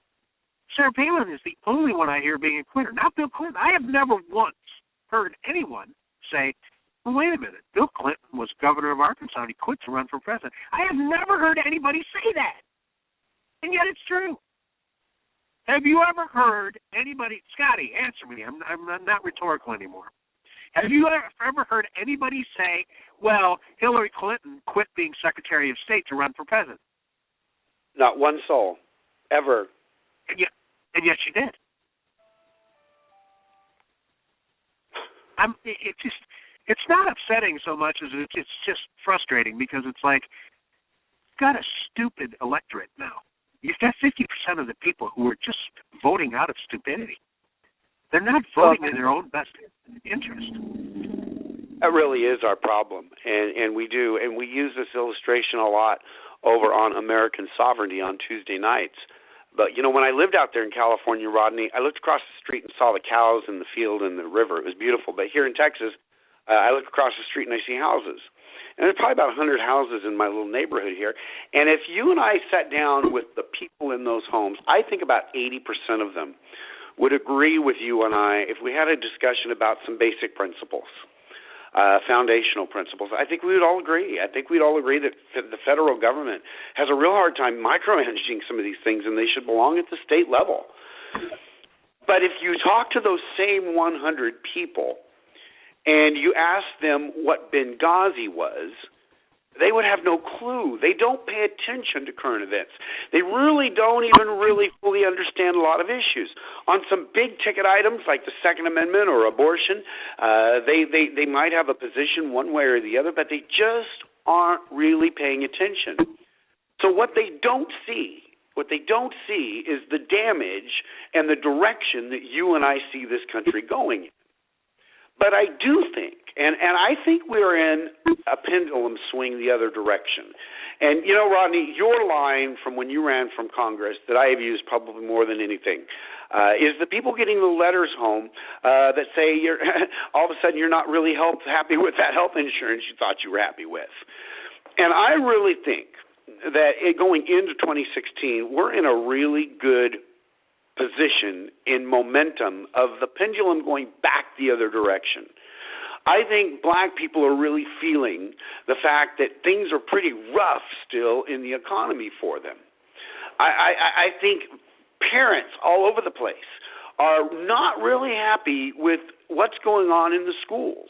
Sarah Palin is the only one I hear being a quitter, not Bill Clinton. I have never once heard anyone say, well, wait a minute, Bill Clinton was governor of Arkansas and he quit to run for president. I have never heard anybody say that. And yet it's true. Have you ever heard anybody, Scotty, answer me, I'm not rhetorical anymore. Have you ever heard anybody say, well, Hillary Clinton quit being Secretary of State to run for president? Not one soul, ever. And yet she did. It's not upsetting so much as it's just frustrating because it's like, you've got a stupid electorate now. You've got 50% of the people who are just voting out of stupidity. They're not voting in their own best interest. That really is our problem, and we do, and we use this illustration a lot over on American Sovereignty on Tuesday nights. But, you know, when I lived out there in California, Rodney, I looked across the street and saw the cows in the field and the river. It was beautiful. But here in Texas, I look across the street and I see houses. And there's probably about 100 houses in my little neighborhood here. And if you and I sat down with the people in those homes, I think about 80% of them would agree with you and I if we had a discussion about some basic principles, foundational principles. I think we would all agree. I think we'd all agree that the federal government has a real hard time micromanaging some of these things, and they should belong at the state level. But if you talk to those same 100 people and you ask them what Benghazi was, they would have no clue. They don't pay attention to current events. They really don't even really fully understand a lot of issues. On some big-ticket items like the Second Amendment or abortion, they might have a position one way or the other, but they just aren't really paying attention. So what they don't see is the damage and the direction that you and I see this country going in. But I do think, and I think we're in a pendulum swing the other direction. And, you know, Rodney, your line from when you ran from Congress that I have used probably more than anything is the people getting the letters home that say you're all of a sudden you're not really happy with that health insurance you thought you were happy with. And I really think that going into 2016, we're in a really good position in momentum of the pendulum going back the other direction. I think black people are really feeling the fact that things are pretty rough still in the economy for them. I think parents all over the place are not really happy with what's going on in the schools.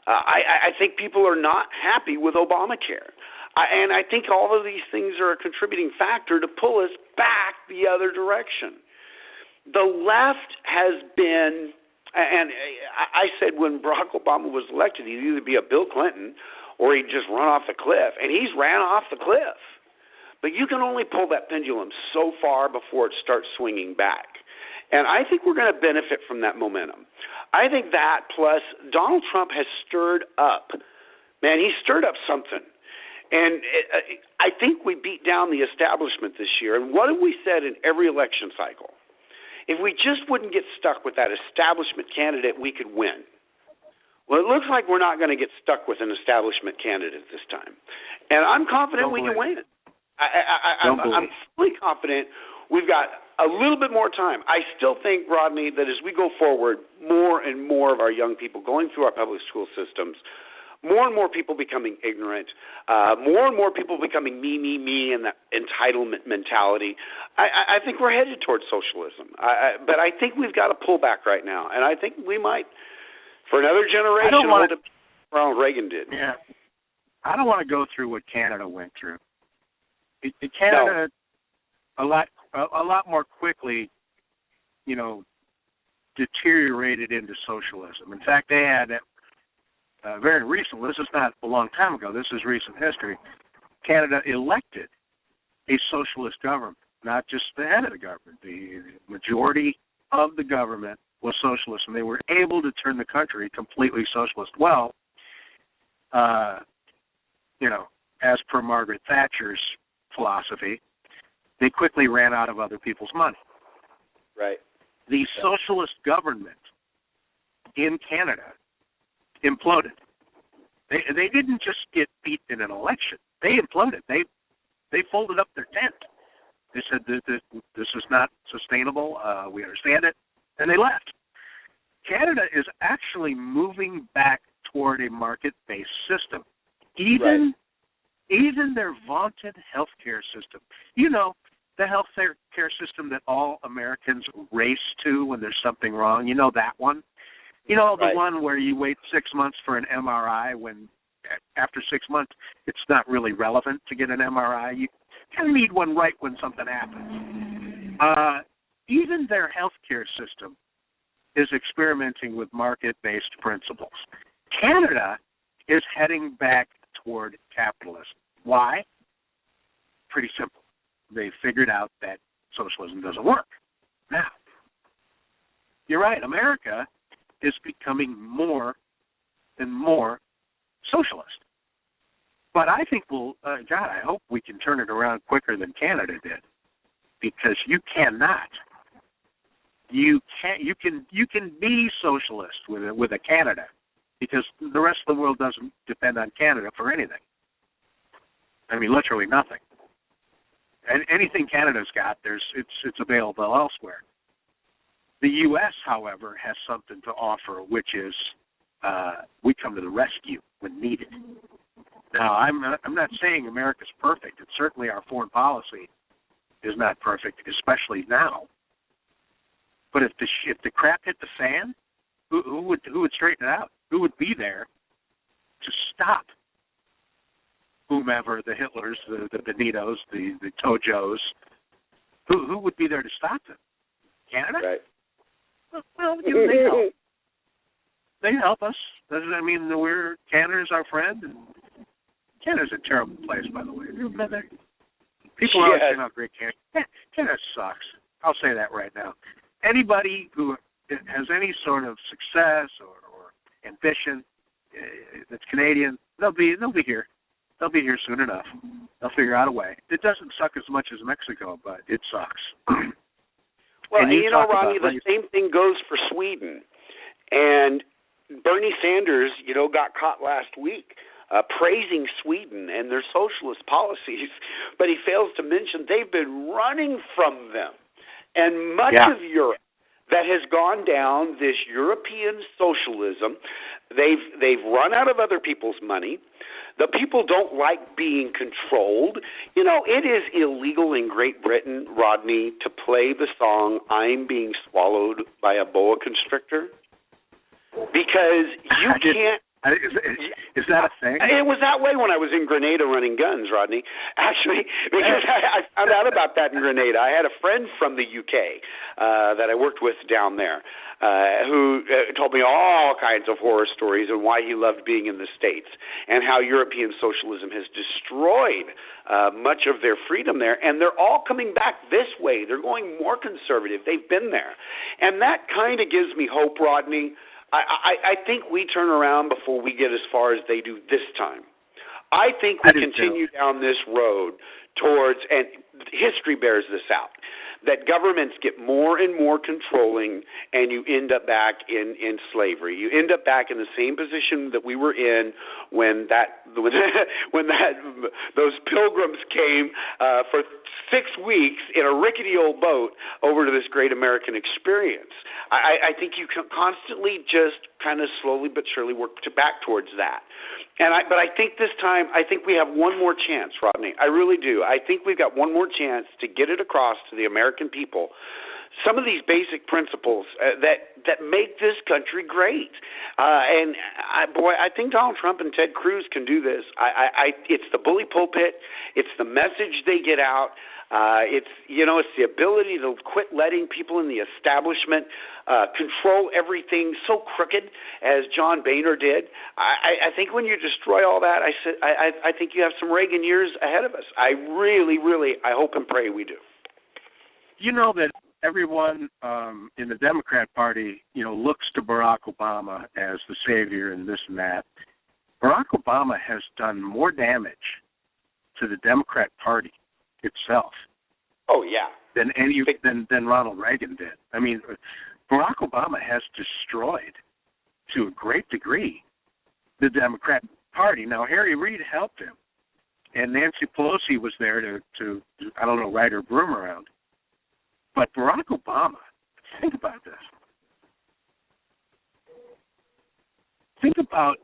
I think people are not happy with Obamacare. And I think all of these things are a contributing factor to pull us back the other direction. The left has been, and I said when Barack Obama was elected, he'd either be a Bill Clinton or he'd just run off the cliff. And he's ran off the cliff. But you can only pull that pendulum so far before it starts swinging back. And I think we're going to benefit from that momentum. I think that plus Donald Trump has stirred up. Man, he stirred up something. And I think we beat down the establishment this year. And what have we said in every election cycle? If we just wouldn't get stuck with that establishment candidate, we could win. Well, it looks like we're not going to get stuck with an establishment candidate this time. And I'm confident we can win. I'm fully confident we've got a little bit more time. I still think, Rodney, that as we go forward, more and more of our young people going through our public school systems, more and more people becoming ignorant, more and more people becoming me, and that entitlement mentality. I think we're headed towards socialism. But I think we've got to pull back right now. And I think we might, for another generation, hold it Ronald Reagan did. Yeah. I don't want to go through what Canada went through. Canada, a lot more quickly, deteriorated into socialism. In fact, they had very recent. This is not a long time ago. This is recent history. Canada elected a socialist government, not just the head of the government. The majority of the government was socialist, and they were able to turn the country completely socialist. Well, as per Margaret Thatcher's philosophy, they quickly ran out of other people's money. Right. The socialist government in Canada imploded. They didn't just get beat in an election. They imploded. They folded up their tent. They said this is not sustainable. We understand it, and they left. Canada is actually moving back toward a market-based system. Even their vaunted healthcare system. The healthcare system that all Americans race to when there's something wrong. That one. The one where you wait 6 months for an MRI when after 6 months it's not really relevant to get an MRI. You kind of need one right when something happens. Even their healthcare system is experimenting with market-based principles. Canada is heading back toward capitalism. Why? Pretty simple. They figured out that socialism doesn't work. Now, you're right, America is becoming more and more socialist. But I think I hope we can turn it around quicker than Canada did, because you cannot. You can be socialist with a Canada, because the rest of the world doesn't depend on Canada for anything. I mean, literally nothing. And anything Canada's got, it's available elsewhere. The U.S., however, has something to offer, which is we come to the rescue when needed. Now, I'm not saying America's perfect, and certainly our foreign policy is not perfect, especially now. But if the crap hit the fan, who would straighten it out? Who would be there to stop whomever, the Hitlers, the Benitos, the Tojos? Who would be there to stop them? Canada? Right. Well, they help. They help us. Canada's our friend. And Canada's a terrible place, by the way. People are always saying how great Canada sucks. I'll say that right now. Anybody who has any sort of success or ambition that's Canadian, they'll be here. They'll be here soon enough. They'll figure out a way. It doesn't suck as much as Mexico, but it sucks. Well, Ronnie, the same thing goes for Sweden. And Bernie Sanders, got caught last week praising Sweden and their socialist policies, but he fails to mention they've been running from them. And much of Europe that has gone down this European socialism, They've run out of other people's money. The people don't like being controlled. You know, it is illegal in Great Britain, Rodney, to play the song "I'm Being Swallowed by a Boa Constrictor," because you can't. Is that a thing? It was that way when I was in Grenada running guns, Rodney. Actually, because I found out about that in Grenada. I had a friend from the UK that I worked with down there who told me all kinds of horror stories and why he loved being in the States and how European socialism has destroyed much of their freedom there. And they're all coming back this way. They're going more conservative. They've been there. And that kind of gives me hope, Rodney. I think we turn around before we get as far as they do this time. I think we continue down this road towards, and history bears this out, that governments get more and more controlling, and you end up back in slavery. You end up back in the same position that we were in when those pilgrims came for 6 weeks in a rickety old boat over to this great American experience. I think you can constantly just kind of slowly but surely work back towards that. But I think this time, I think we have one more chance, Rodney. I really do. I think we've got one more chance to get it across to the American people. Some of these basic principles that make this country great. I think Donald Trump and Ted Cruz can do this. It's the bully pulpit. It's the message they get out. It's the ability to quit letting people in the establishment control everything so crooked as John Boehner did. I think when you destroy all that, I think you have some Reagan years ahead of us. I really, really, I hope and pray we do. You know that everyone in the Democrat Party, looks to Barack Obama as the savior and this and that. Barack Obama has done more damage to the Democrat Party itself. Oh yeah. Than Ronald Reagan did. I mean, Barack Obama has destroyed, to a great degree, the Democrat Party. Now, Harry Reid helped him, and Nancy Pelosi was there to ride her broom around. But Barack Obama, think about this. Think about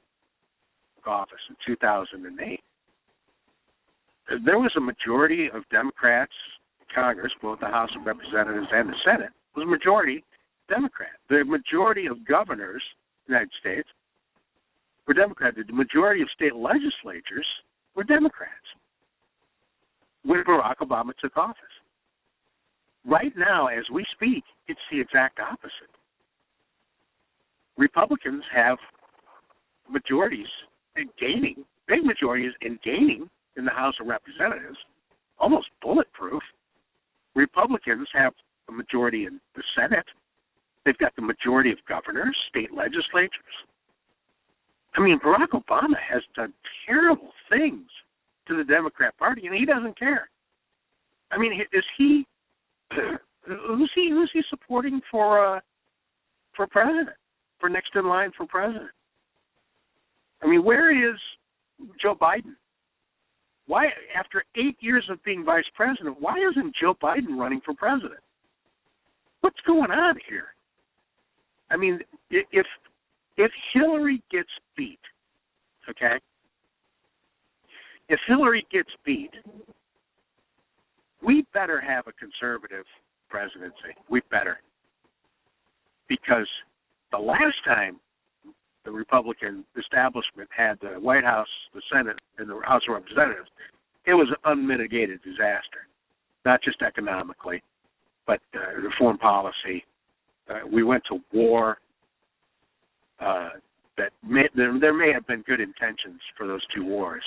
office in 2008. There was a majority of Democrats in Congress, both the House of Representatives and the Senate, was a majority Democrat. The majority of governors in the United States were Democrats. The majority of state legislatures were Democrats when Barack Obama took office. Right now, as we speak, it's the exact opposite. Republicans have majorities and gaining, big majorities and gaining in the House of Representatives, almost bulletproof. Republicans have a majority in the Senate. They've got the majority of governors, state legislatures. I mean, Barack Obama has done terrible things to the Democrat Party, and he doesn't care. I mean, is he? Who's he supporting for president? For next in line for president? I mean, where is Joe Biden? Why, after 8 years of being vice president, why isn't Joe Biden running for president? What's going on here? I mean, if Hillary gets beat, okay? If Hillary gets beat, we better have a conservative presidency. We better. Because the last time the Republican establishment had the White House, the Senate, and the House of Representatives, it was an unmitigated disaster, not just economically, but foreign policy. We went to war. There may have been good intentions for those two wars,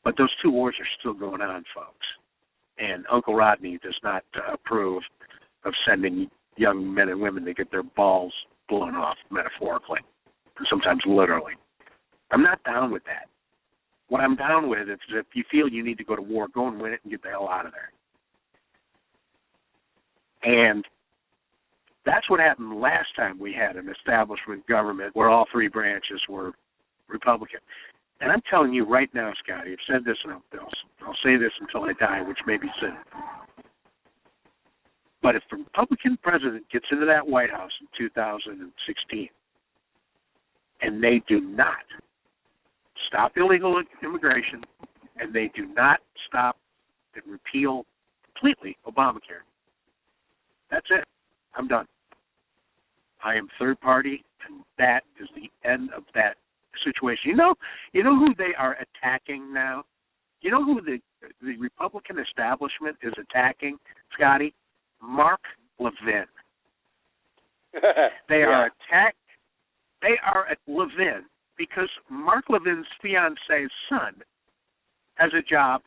but those two wars are still going on, folks. And Uncle Rodney does not approve of sending young men and women to get their balls blown off, metaphorically, and sometimes literally. I'm not down with that. What I'm down with is if you feel you need to go to war, go and win it and get the hell out of there. And that's what happened last time we had an establishment government where all three branches were Republican. And I'm telling you right now, Scotty, I've said this and I'll say this until I die, which may be soon. But if the Republican president gets into that White House in 2016, And they do not stop illegal immigration, and they do not stop and repeal completely Obamacare. That's it. I'm done. I am third party, and that is the end of that situation. You know who they are attacking now? You know who the Republican establishment is attacking, Scotty? Mark Levin. They are at Levin because Mark Levin's fiance's son has a job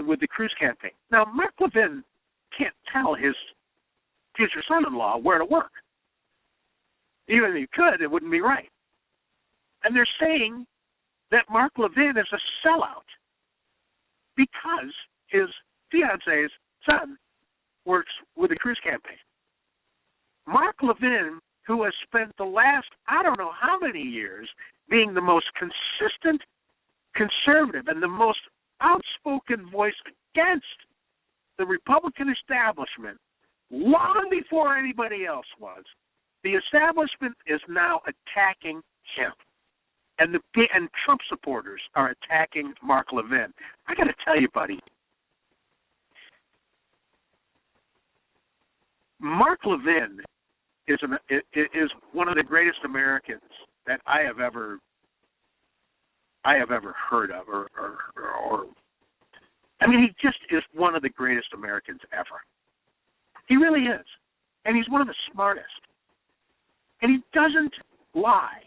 with the Cruz campaign. Now, Mark Levin can't tell his future son-in-law where to work. Even if he could, it wouldn't be right. And they're saying that Mark Levin is a sellout because his fiance's son works with the Cruz campaign. Mark Levin, who has spent the last, I don't know how many years, being the most consistent conservative and the most outspoken voice against the Republican establishment, long before anybody else was, the establishment is now attacking him. And Trump supporters are attacking Mark Levin. I got to tell you, buddy, Mark Levin is one of the greatest Americans that I have ever heard of, or I mean, he just is one of the greatest Americans ever. He really is, and he's one of the smartest. And he doesn't lie.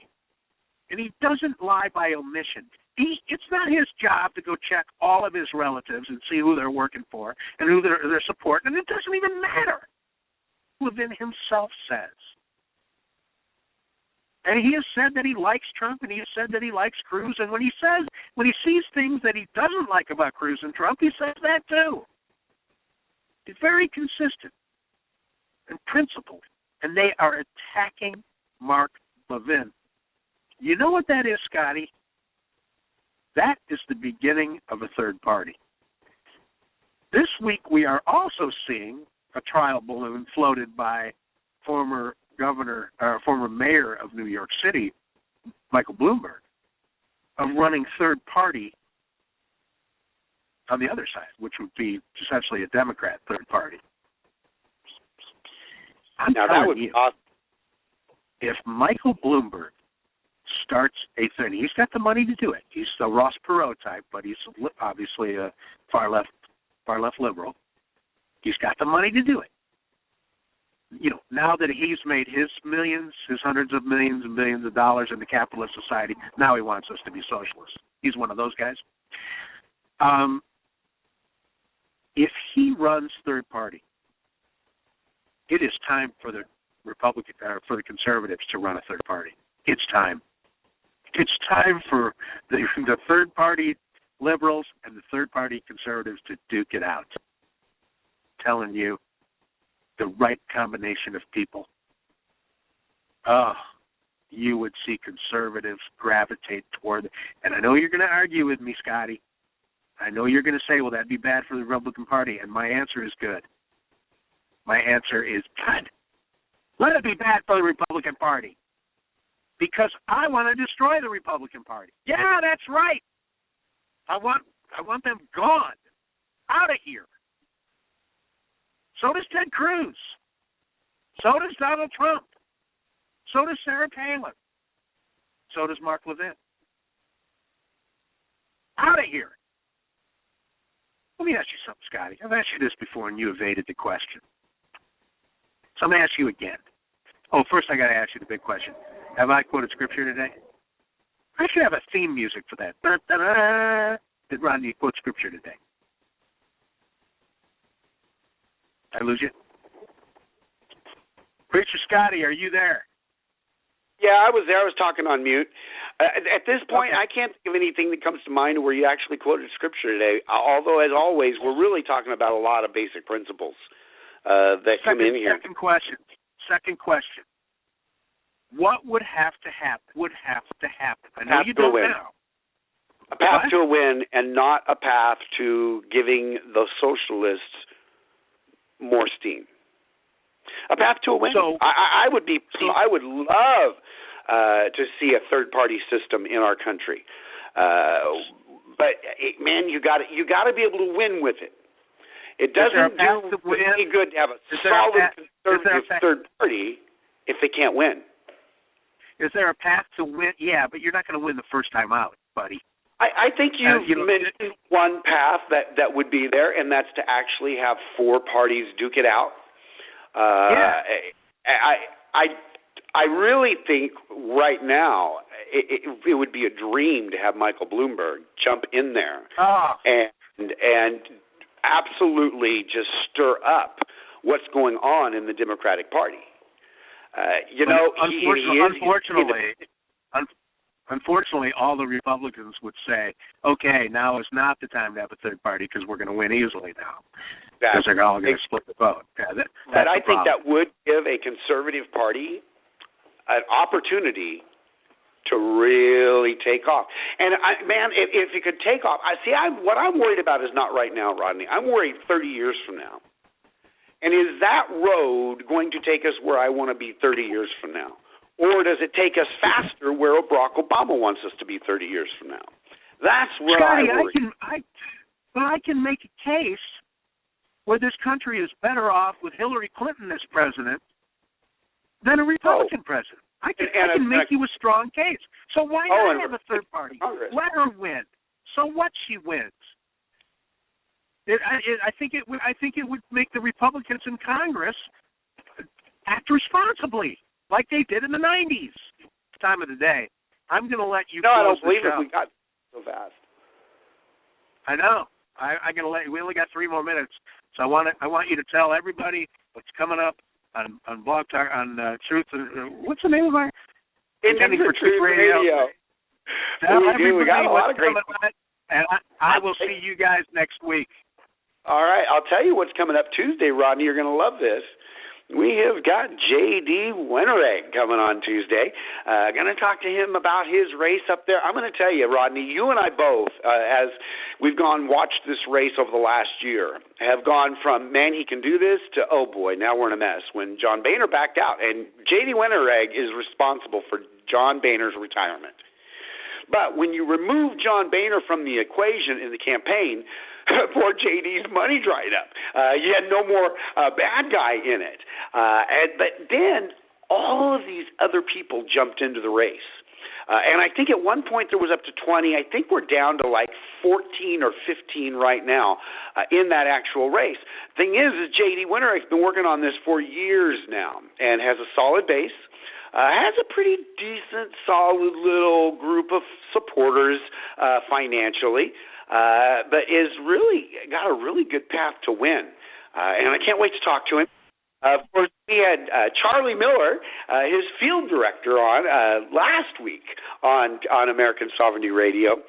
And he doesn't lie by omission. It's not his job to go check all of his relatives and see who they're working for and who they're supporting, and it doesn't even matter. Levin himself says. And he has said that he likes Trump, and he has said that he likes Cruz, and when he sees things that he doesn't like about Cruz and Trump, he says that too. He's very consistent and principled, and they are attacking Mark Levin. You know what that is, Scotty? That is the beginning of a third party. This week we are also seeing a trial balloon floated by former mayor of New York City, Michael Bloomberg, of running third party on the other side, which would be essentially a Democrat third party. Now that would be awesome. If Michael Bloomberg starts a thing, he's got the money to do it. He's the Ross Perot type, but he's obviously a far left liberal. He's got the money to do it. You know, now that he's made his millions, his hundreds of millions and billions of dollars in the capitalist society, now he wants us to be socialists. He's one of those guys. If he runs third party, it is time for the for the conservatives to run a third party. It's time. It's time for the third party liberals and the third party conservatives to duke it out. I'm telling you, the right combination of people. You would see conservatives gravitate toward, and I know you're going to argue with me, Scotty. I know you're going to say, well, that'd be bad for the Republican Party, and my answer is good. My answer is good. Let it be bad for the Republican Party, because I want to destroy the Republican Party. Yeah, that's right. I want them gone, out of here. So does Ted Cruz. So does Donald Trump. So does Sarah Palin. So does Mark Levin. Out of here. Let me ask you something, Scotty. I've asked you this before, and you evaded the question. So I'm going to ask you again. Oh, first I got to ask you the big question. Have I quoted Scripture today? I should have a theme music for that. Da-da-da. Did Rodney quote Scripture today? Did I lose you? Preacher Scotty, are you there? Yeah, I was there. I was talking on mute. At this point, okay. I can't think of anything that comes to mind where you actually quoted Scripture today, although, as always, we're really talking about a lot of basic principles that come in here. Second question. What would have to happen? I know you don't know. A path to a win, and not a path to giving the socialists more steam. A path to a win. So, I would love to see a third-party system in our country. But man, you got to be able to win with it. It doesn't do any good to have a solid conservative third party if they can't win. Is there a path to win? Yeah, but you're not going to win the first time out, buddy. I think you mentioned one path that would be there, and that's to actually have four parties duke it out. I really think right now it would be a dream to have Michael Bloomberg jump in there and absolutely just stir up what's going on in the Democratic Party. Unfortunately, all the Republicans would say, okay, now is not the time to have a third party because we're going to win easily now. Because they're all going to split the vote. Yeah, but I think that would give a conservative party an opportunity to really take off. And, if it could take off, what I'm worried about is not right now, Rodney. I'm worried 30 years from now. And is that road going to take us where I want to be 30 years from now? Or does it take us faster where Barack Obama wants us to be 30 years from now? That's where Scotty, I worry. I can make a case where this country is better off with Hillary Clinton as president than a Republican president. I can make you a strong case. So why not have a third party? Let her win. So what? She wins. I think it would make the Republicans in Congress act responsibly, like they did in the 90s. Time of the day. I'm going to let you. No, I don't believe it. We got so fast. I know. I'm going to let you. We only got 3 more minutes, so I want you to tell everybody what's coming up on Blog Talk, on Truth. What's the name of our? Intending for Truth Radio. We got a lot of great. And I will see you guys next week. All right, I'll tell you what's coming up Tuesday, Rodney. You're going to love this. We have got J.D. Winteregg coming on Tuesday. Going to talk to him about his race up there. I'm going to tell you, Rodney, you and I both, as we've watched this race over the last year, have gone from, man, he can do this, to, oh, boy, now we're in a mess, when John Boehner backed out. And J.D. Winteregg is responsible for John Boehner's retirement. But when you remove John Boehner from the equation in the campaign, poor JD's money dried up. You had no more bad guy in it. But then all of these other people jumped into the race. And I think at one point there was up to 20. I think we're down to like 14 or 15 right now in that actual race. Thing is J.D. Winteregg's been working on this for years now and has a solid base. Has a pretty decent, solid little group of supporters financially, but is really got a really good path to win. And I can't wait to talk to him. Of course, we had Charlie Miller, his field director, on last week on American Sovereignty Radio.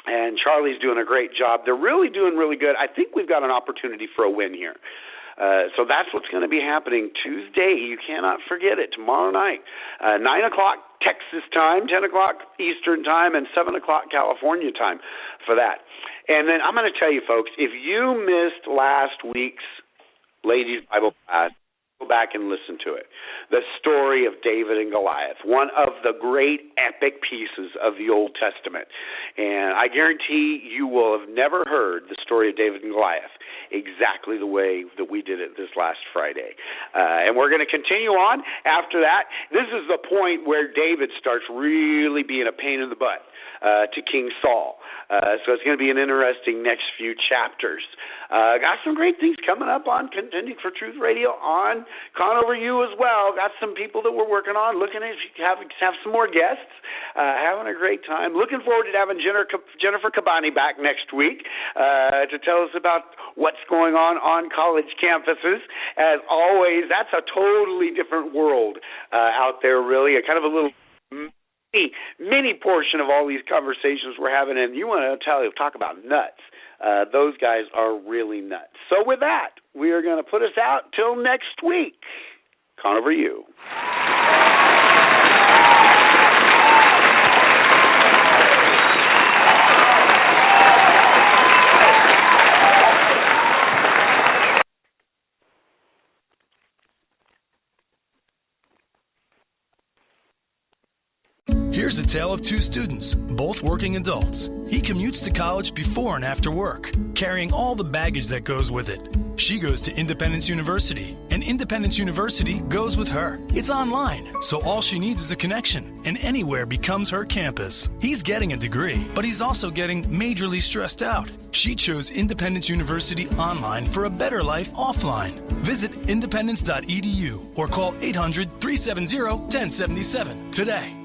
And Charlie's doing a great job. They're really doing really good. I think we've got an opportunity for a win here. So that's what's going to be happening Tuesday. You cannot forget it. Tomorrow night, 9 o'clock Texas time, 10 o'clock Eastern time, and 7 o'clock California time for that. And then I'm going to tell you, folks, if you missed last week's Ladies Bible class, go back and listen to it. The story of David and Goliath, one of the great epic pieces of the Old Testament. And I guarantee you will have never heard the story of David and Goliath exactly the way that we did it this last Friday. And we're going to continue on after that. This is the point where David starts really being a pain in the butt to King Saul. So it's going to be an interesting next few chapters. Got some great things coming up on Contending for Truth Radio on Conover U as well. Got some people that we're working on, looking at have some more guests, having a great time. Looking forward to having Jennifer Cabani back next week to tell us about what's going on college campuses. As always, that's a totally different world out there, really, a kind of a little mini portion of all these conversations we're having, and you want to talk about nuts. Those guys are really nuts. So with that, we are going to put us out till next week. Conover U. Here's a tale of two students, both working adults. He commutes to college before and after work, carrying all the baggage that goes with it. She goes to Independence University, and Independence University goes with her. It's online, so all she needs is a connection, and anywhere becomes her campus. He's getting a degree, but he's also getting majorly stressed out. She chose Independence University online for a better life offline. Visit independence.edu or call 800-370-1077 today.